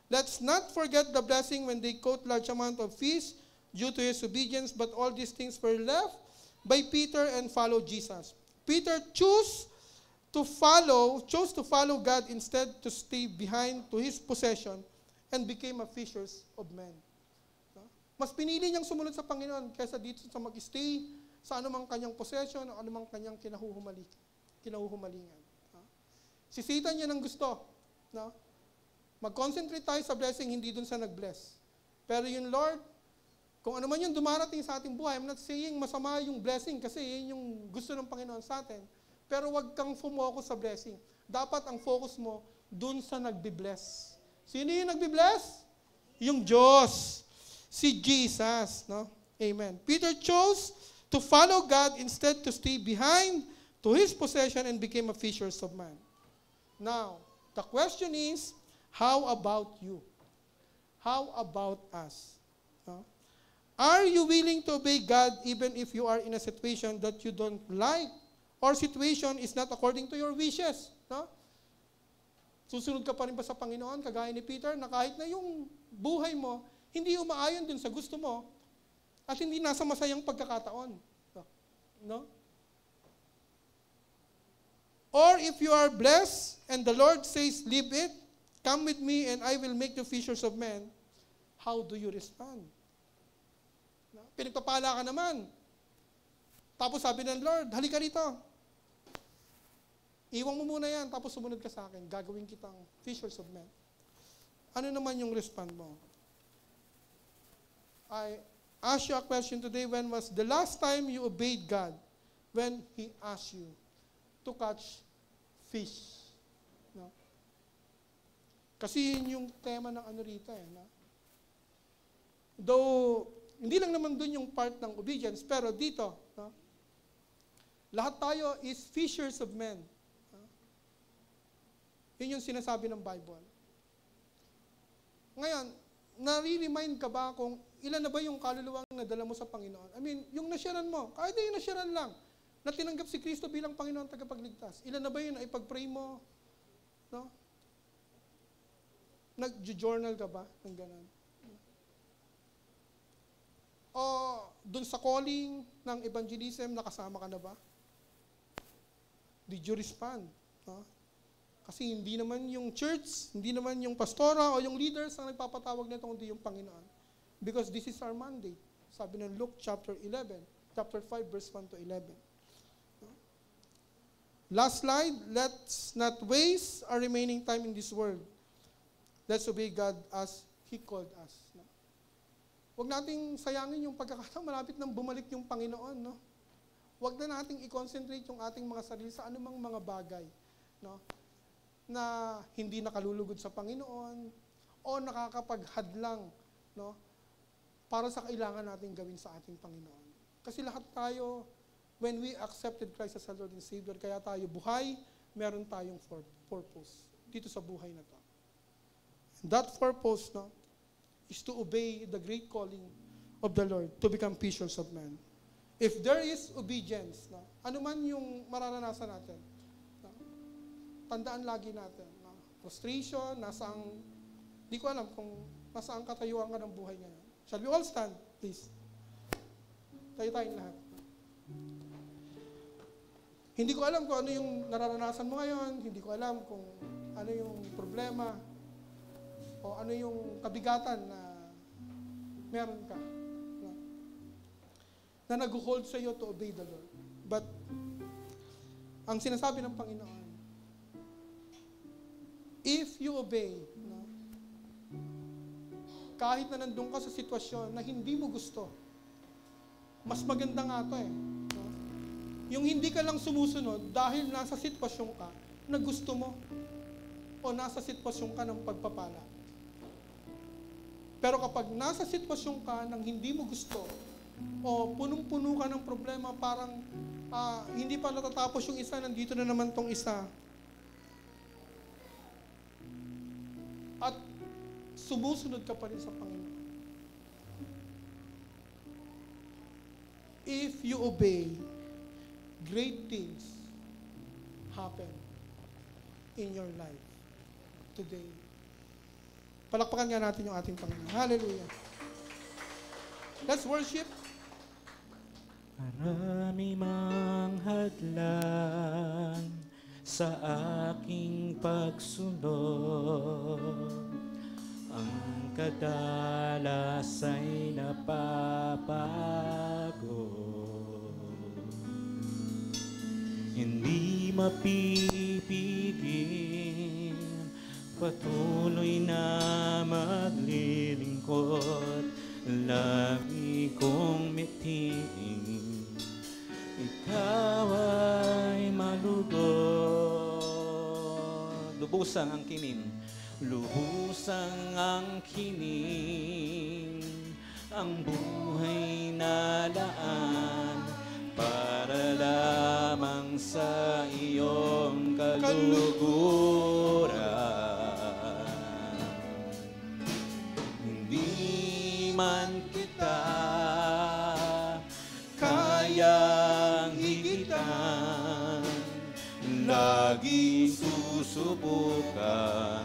Speaker 1: Let's not forget the blessing when they caught large amount of fish due to his obedience, but all these things were left by Peter and followed Jesus. Peter chose to follow God instead to stay behind to his possession and became a fishers of men. Mas pinili niyang sumunod sa Panginoon kaysa dito sa mag-stay sa anumang kanyang possession o anumang kanyang kinahuhumalingan. Si Satan niya nang gusto. No? Mag-concentrate tayo sa blessing, hindi dun sa nag-bless. Pero yung Lord, kung ano man yung dumarating sa ating buhay, I'm not saying masama yung blessing kasi yun yung gusto ng Panginoon sa atin. Pero wag kang focus sa blessing. Dapat ang focus mo dun sa nagbi-bless. Sino yung nagbi-bless? Yung Diyos. Si Jesus. No? Amen. Peter chose to follow God instead to stay behind to his possession and became a fishers of men. Now, the question is, how about you? How about us? No? Are you willing to obey God even if you are in a situation that you don't like or situation is not according to your wishes? No? Susunod ka pa rin ba sa Panginoon, kagaya ni Peter, na kahit na yung buhay mo, hindi umaayon dun sa gusto mo at hindi nasa masayang pagkakataon. No? Or if you are blessed and the Lord says, leave it, come with me and I will make you fishers of men, how do you respond? Pinagpapala ka naman. Tapos sabi ng Lord, halika rito. Iwan mo muna yan, tapos sumunod ka sa akin. Gagawin kitang fishers of men. Ano naman yung respond mo? I ask you a question today. When was the last time you obeyed God? When He asked you to catch fish. No? Kasi yun yung tema ng ano rito. No? Though, hindi lang naman dun yung part ng obedience, pero dito, no? Lahat tayo is fishers of men. No? Yun yung sinasabi ng Bible. Ngayon, nare-remind ka ba kung ilan na ba yung kaluluwang nadala mo sa Panginoon? I mean, yung nasyaran mo, kahit yung nasyaran lang, na tinanggap si Kristo bilang Panginoon tagapagligtas. Ilan na ba yun na ipag-pray mo? No? Nag-journal ka ba ng ganun? O dun sa calling ng evangelism, nakasama ka na ba? Did you respond? No? Kasi hindi naman yung church, hindi naman yung pastora o yung leaders ang nagpapatawag nito, kundi yung Panginoon. Because this is our mandate. Sabi ng Luke chapter 5, verse 1 to 11. No? Last slide, let's not waste our remaining time in this world. Let's obey God as He called us. No? Huwag nating sayangin yung pagkakataon, malapit nang bumalik yung Panginoon. No? Huwag na nating i-concentrate yung ating mga sarili sa anumang mga bagay. No? Na hindi nakalulugod sa Panginoon o nakakapaghadlang, no, para sa kailangan natin gawin sa ating Panginoon. Kasi lahat tayo, when we accepted Christ as our Lord and Savior, kaya tayo buhay, meron tayong purpose dito sa buhay na to. And that purpose, no, is to obey the great calling of the Lord to become fishers of men. If there is obedience, no, ano man yung mararanasan natin, tandaan lagi natin, no? Frustration, di ko alam kung nasaan katayuan ka ng buhay ngayon. Shall we all stand, please? Tayong lahat. Hindi ko alam kung ano yung nararanasan mo ngayon. Hindi ko alam kung ano yung problema o ano yung kabigatan na meron ka. Na nag-hold sa iyo to obey the Lord. But, ang sinasabi ng Panginoon, if you obey, kahit na nandun ka sa sitwasyon na hindi mo gusto, mas maganda nga ito eh. Yung hindi ka lang sumusunod dahil nasa sitwasyon ka na gusto mo o nasa sitwasyon ka ng pagpapala. Pero kapag nasa sitwasyon ka ng hindi mo gusto o punong-puno ka ng problema, parang hindi pa natatapos yung isa, nandito na naman tong isa. At sumusunod ka pa rin sa Panginoon. If you obey, great things happen in your life today. Palakpakan nga natin yung ating Panginoon. Hallelujah. Let's worship.
Speaker 2: Marami mang hadlang sa aking pagsunod, ang kadalas ay napapago. Hindi mapipigil, patuloy na maglilingkod, lagi kong miting, ikaw ay malugod. Lubusang ang kinin, lubusang ang kinin, ang buhay na daan, para lamang sa iyong kaluguran. Hindi man kita kayang higitan, laging susubukan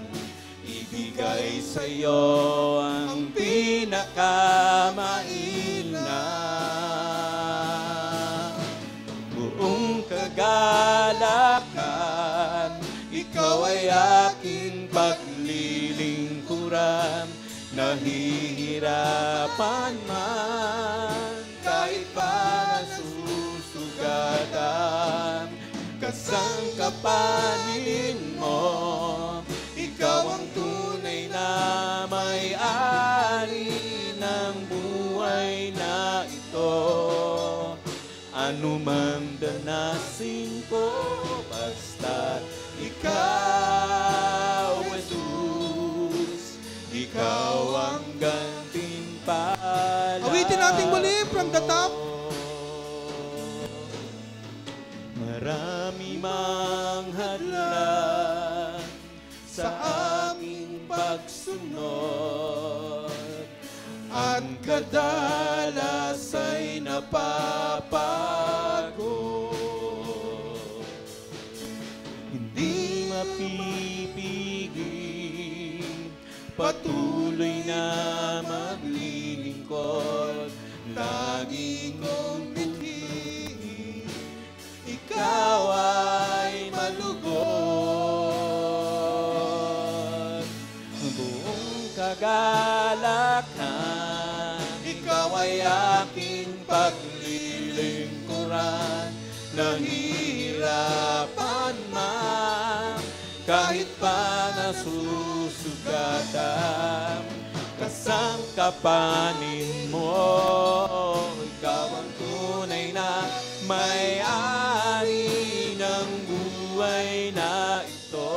Speaker 2: ibigay sa iyo ang pinakamainam. Buong kagalakan, ikaw ay aking paglilingkuran. Nahihirapan man, kahit pa nasusugatan, kasangkapanin mo, ikaw ang tunay na may-ari ng buhay na ito. Ano mang danasin ko, basta't ikaw, Jesus, ikaw ang gantimpala.
Speaker 1: Awitin natin muli from the top.
Speaker 2: Marami mang hadlang sa aming pagsunod, ang kadalas ay napapago. Hindi mapipigil, patuloy na maglilingkod, laging kong mithiin, ikaw ay malugod. Buong kagalakan, ikaw ay aking paglilingkuran. Nahihirapan man, kahit pa nasusugatan, kasangkapanin mo, ikaw ang tunay na may-ari ng buhay na ito.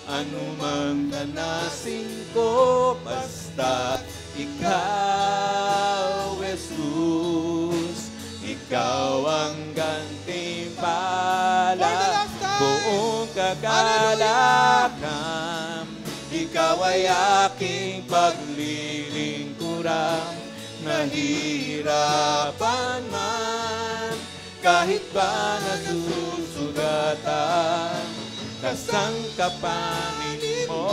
Speaker 2: Ano mang danasin ko, basta ikaw, Jesus, ikaw ang gantimpala. Buong kagalakan, ikaw ay aking paglilingkuran. Nahihirapan man, kahit pa nasusugatan, kasangkapanin mo,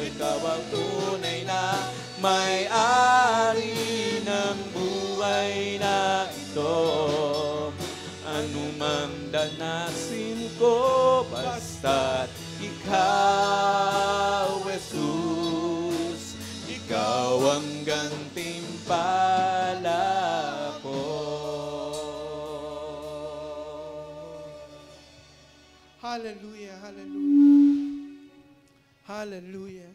Speaker 2: ikaw ang tunay na may-ari ng buhay nararanasin ko basta't ikaw, Jesus, ikaw ang gantimpala ko.
Speaker 1: Hallelujah, hallelujah. Hallelujah.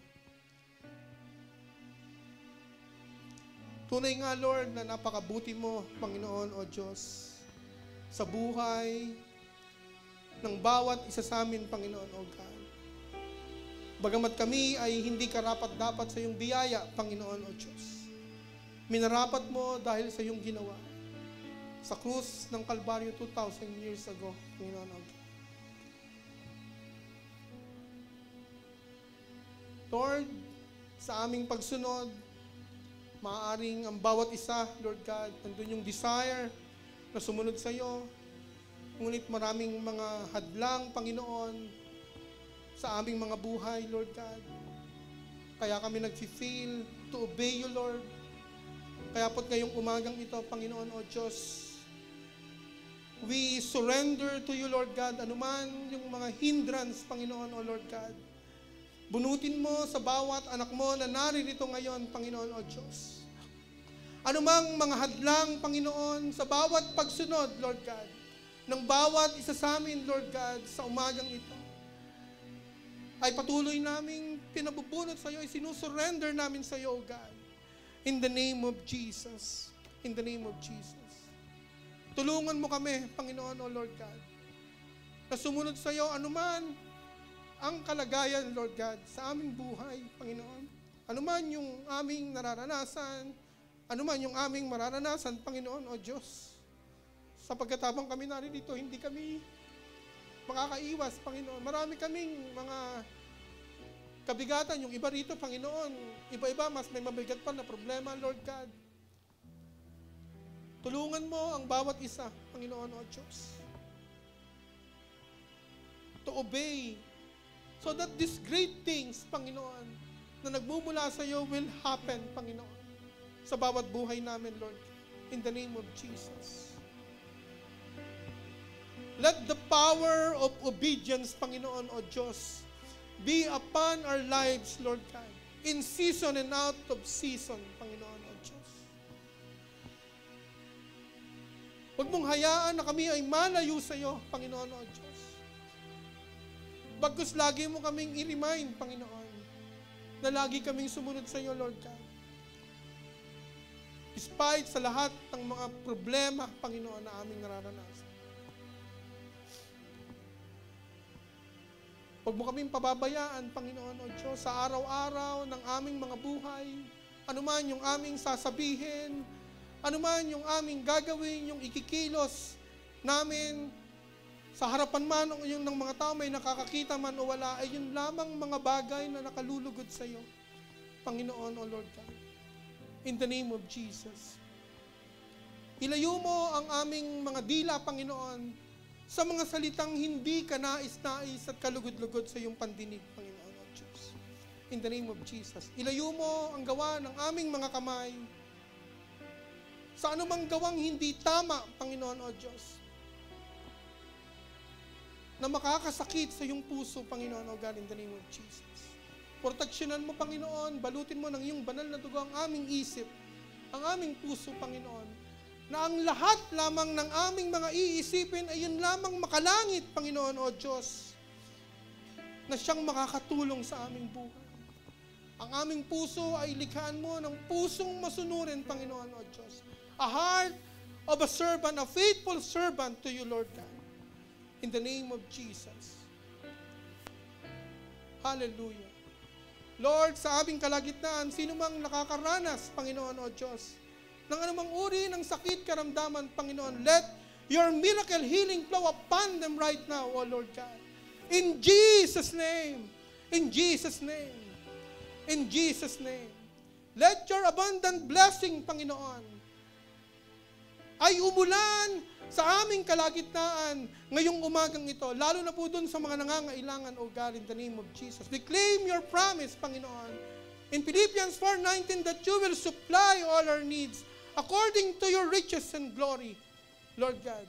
Speaker 1: Tunay nga, Lord, na napakabuti mo, Panginoon o Diyos, sa buhay ng bawat isa sa amin, Panginoon o God. Bagamat kami ay hindi karapat-dapat sa iyong biyaya, Panginoon o Diyos. Minarapat mo dahil sa iyong ginawa sa krus ng Kalbaryo 2,000 years ago, Panginoon o God. Lord, sa aming pagsunod, maaaring ang bawat isa, Lord God, nandun yung desire na sumunod sa iyo. Ngunit maraming mga hadlang, Panginoon, sa aming mga buhay, Lord God. Kaya kami nag-feel to obey you, Lord. Kaya po't ngayong umagang ito, Panginoon o Diyos, we surrender to you, Lord God, anuman yung mga hindrance, Panginoon o Lord God. Bunutin mo sa bawat anak mo na naririto ngayon, Panginoon o Diyos. Anumang mga hadlang, Panginoon, sa bawat pagsunod, Lord God, ng bawat isa sa amin, Lord God, sa umagang ito, ay patuloy naming pinabubunot sa iyo, ay sinusurrender namin sa iyo, O God. In the name of Jesus. In the name of Jesus. Tulungan mo kami, Panginoon o Lord God, na sumunod sa iyo anuman ang kalagayan, Lord God, sa aming buhay, Panginoon. Anuman yung aming nararanasan, anuman yung aming mararanasan, Panginoon o Diyos. Sapagkat habang kami narito, hindi kami makakaiwas, Panginoon. Marami kaming mga kabigatan. Yung iba rito, Panginoon, iba-iba, mas may mabigat pa na problema, Lord God. Tulungan mo ang bawat isa, Panginoon o Diyos, to obey, so that these great things, Panginoon, na nagmumula sa iyo will happen, Panginoon, sa bawat buhay namin, Lord, in the name of Jesus. Let the power of obedience, Panginoon o Diyos, be upon our lives, Lord God, in season and out of season, Panginoon o Diyos. Huwag mong hayaan na kami ay malayo sa iyo, Panginoon o Diyos. Bagkus lagi mo kaming i-remind, Panginoon, na lagi kaming sumunod sa iyo, Lord God. Despite sa lahat ng mga problema, Panginoon, na aming nararanasan. Huwag mo kaming pababayaan, Panginoon o Diyos, sa araw-araw ng aming mga buhay, anuman yung aming sasabihin, anuman yung aming gagawin, yung ikikilos namin, sa harapan man o yung ng mga tao may nakakakita man o wala, ay yun lamang mga bagay na nakalulugod sa iyo, Panginoon o Lord God. In the name of Jesus. Ilayo mo ang aming mga dila, Panginoon, sa mga salitang hindi ka nais-nais at kalugod-lugod sa iyong pandinig, Panginoon o Diyos. In the name of Jesus. Ilayo mo ang gawa ng aming mga kamay sa anumang gawang hindi tama, Panginoon o Diyos, na makakasakit sa iyong puso, Panginoon o God, in the name of Jesus. Proteksyonan mo, Panginoon, balutin mo ng iyong banal na dugo ang aming isip, ang aming puso, Panginoon, na ang lahat lamang ng aming mga iisipin ay yun lamang makalangit, Panginoon o Diyos, na siyang makakatulong sa aming buhay. Ang aming puso ay likhaan mo ng pusong masunurin, Panginoon o Diyos. A heart of a servant, a faithful servant to you, Lord God. In the name of Jesus. Hallelujah. Lord, sa aming kalagitnaan, sino mang nakakaranas, Panginoon o Diyos, ng anumang uri ng sakit, karamdaman, Panginoon, let your miracle healing flow upon them right now, O Lord God. In Jesus' name. In Jesus' name. In Jesus' name. Let your abundant blessing, Panginoon, ay umulan sa aming kalagitnaan ngayong umagang ito, lalo na po dun sa mga nangangailangan, O God, in the name of Jesus. We claim your promise, Panginoon, in Philippians 4:19, that you will supply all our needs according to your riches and glory, Lord God.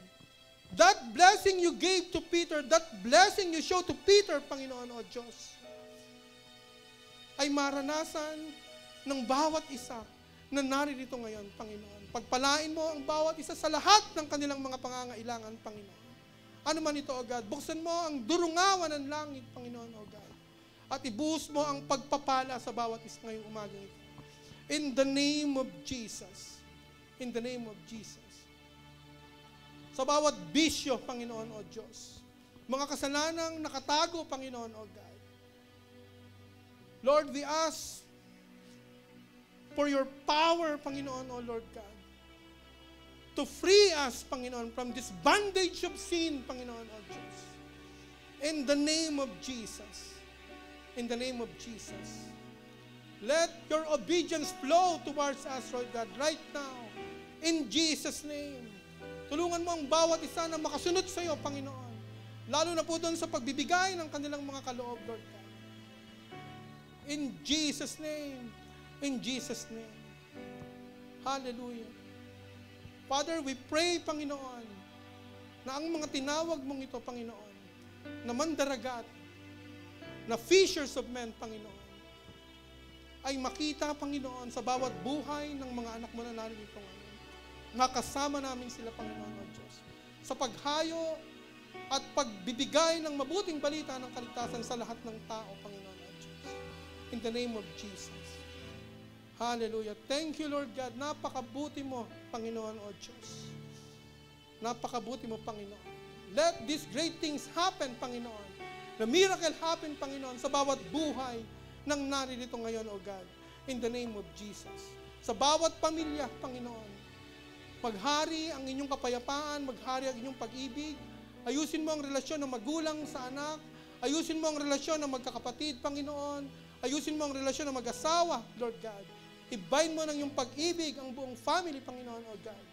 Speaker 1: That blessing you gave to Peter, that blessing you showed to Peter, Panginoon o Diyos, ay maranasan ng bawat isa na naririto ngayon, Panginoon. Pagpalain mo ang bawat isa sa lahat ng kanilang mga pangangailangan, Panginoon. Ano man ito, O God, buksan mo ang durungawan ng langit, Panginoon, O God. At ibuhos mo ang pagpapala sa bawat isa ngayong umagang ito. In the name of Jesus. In the name of Jesus. Sa bawat bisyo, Panginoon o Diyos. Mga kasalanang nakatago, Panginoon o God. Lord, we ask for your power, Panginoon o Lord God, to free us, Panginoon, from this bondage of sin, Panginoon o Diyos. In the name of Jesus. In the name of Jesus. Let your obedience flow towards us, Lord God, right now. In Jesus' name. Tulungan mo ang bawat isa na makasunod sa iyo, Panginoon. Lalo na po doon sa pagbibigay ng kanilang mga kaloob, Lord God. In Jesus' name. In Jesus' name. Hallelujah. Father, we pray, Panginoon, na ang mga tinawag mong ito, Panginoon, na mandaragat, na fishers of men, Panginoon, ay makita, Panginoon, sa bawat buhay ng mga anak mo na narito ngayon. Makasama namin sila, Panginoon o Diyos, sa paghayo at pagbibigay ng mabuting balita ng kaligtasan sa lahat ng tao, Panginoon o Diyos. In the name of Jesus. Hallelujah. Thank you, Lord God. Napakabuti mo, Panginoon o Diyos. Napakabuti mo, Panginoon. Let these great things happen, Panginoon. The miracle happen, Panginoon, sa bawat buhay ng naririto ngayon, O God. In the name of Jesus. Sa bawat pamilya, Panginoon, maghari ang inyong kapayapaan, maghari ang inyong pag-ibig. Ayusin mo ang relasyon ng magulang sa anak. Ayusin mo ang relasyon ng magkakapatid, Panginoon. Ayusin mo ang relasyon ng mag-asawa, Lord God. I-bind mo ng iyong pag-ibig ang buong family, Panginoon, O God.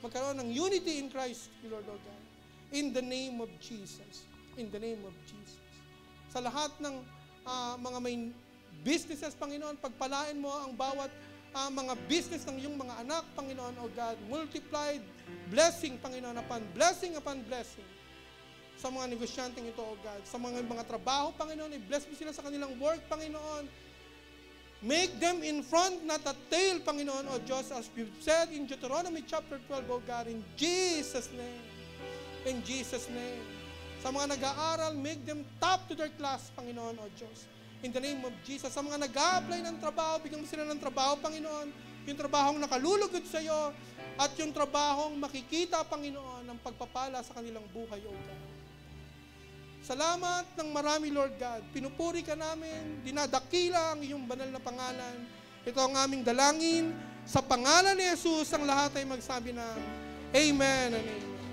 Speaker 1: Magkaroon ng unity in Christ, Lord, O God. In the name of Jesus. In the name of Jesus. Sa lahat ng mga may businesses, Panginoon, pagpalain mo ang bawat mga business ng iyong mga anak, Panginoon, O God, multiplied blessing, Panginoon, upon blessing. Sa mga negosyanteng ito, O God, sa mga trabaho, Panginoon, i-bless mo sila sa kanilang work, Panginoon. Make them in front, not a tail, Panginoon, O Diyos, as we've said in Deuteronomy chapter 12, O God, in Jesus' name. In Jesus' name. Sa mga nag-aaral, make them top to their class, Panginoon, O Diyos. In the name of Jesus. Sa mga nag-a-apply ng trabaho, bigyan mo sila ng trabaho, Panginoon. Yung trabahong nakalulugod sa iyo at yung trabahong makikita, Panginoon, ng pagpapala sa kanilang buhay, O God. Salamat ng marami, Lord God. Pinupuri ka namin, dinadakila ang iyong banal na pangalan. Ito ang aming dalangin. Sa pangalan ni Jesus, ang lahat ay magsabi ng Amen and Amen.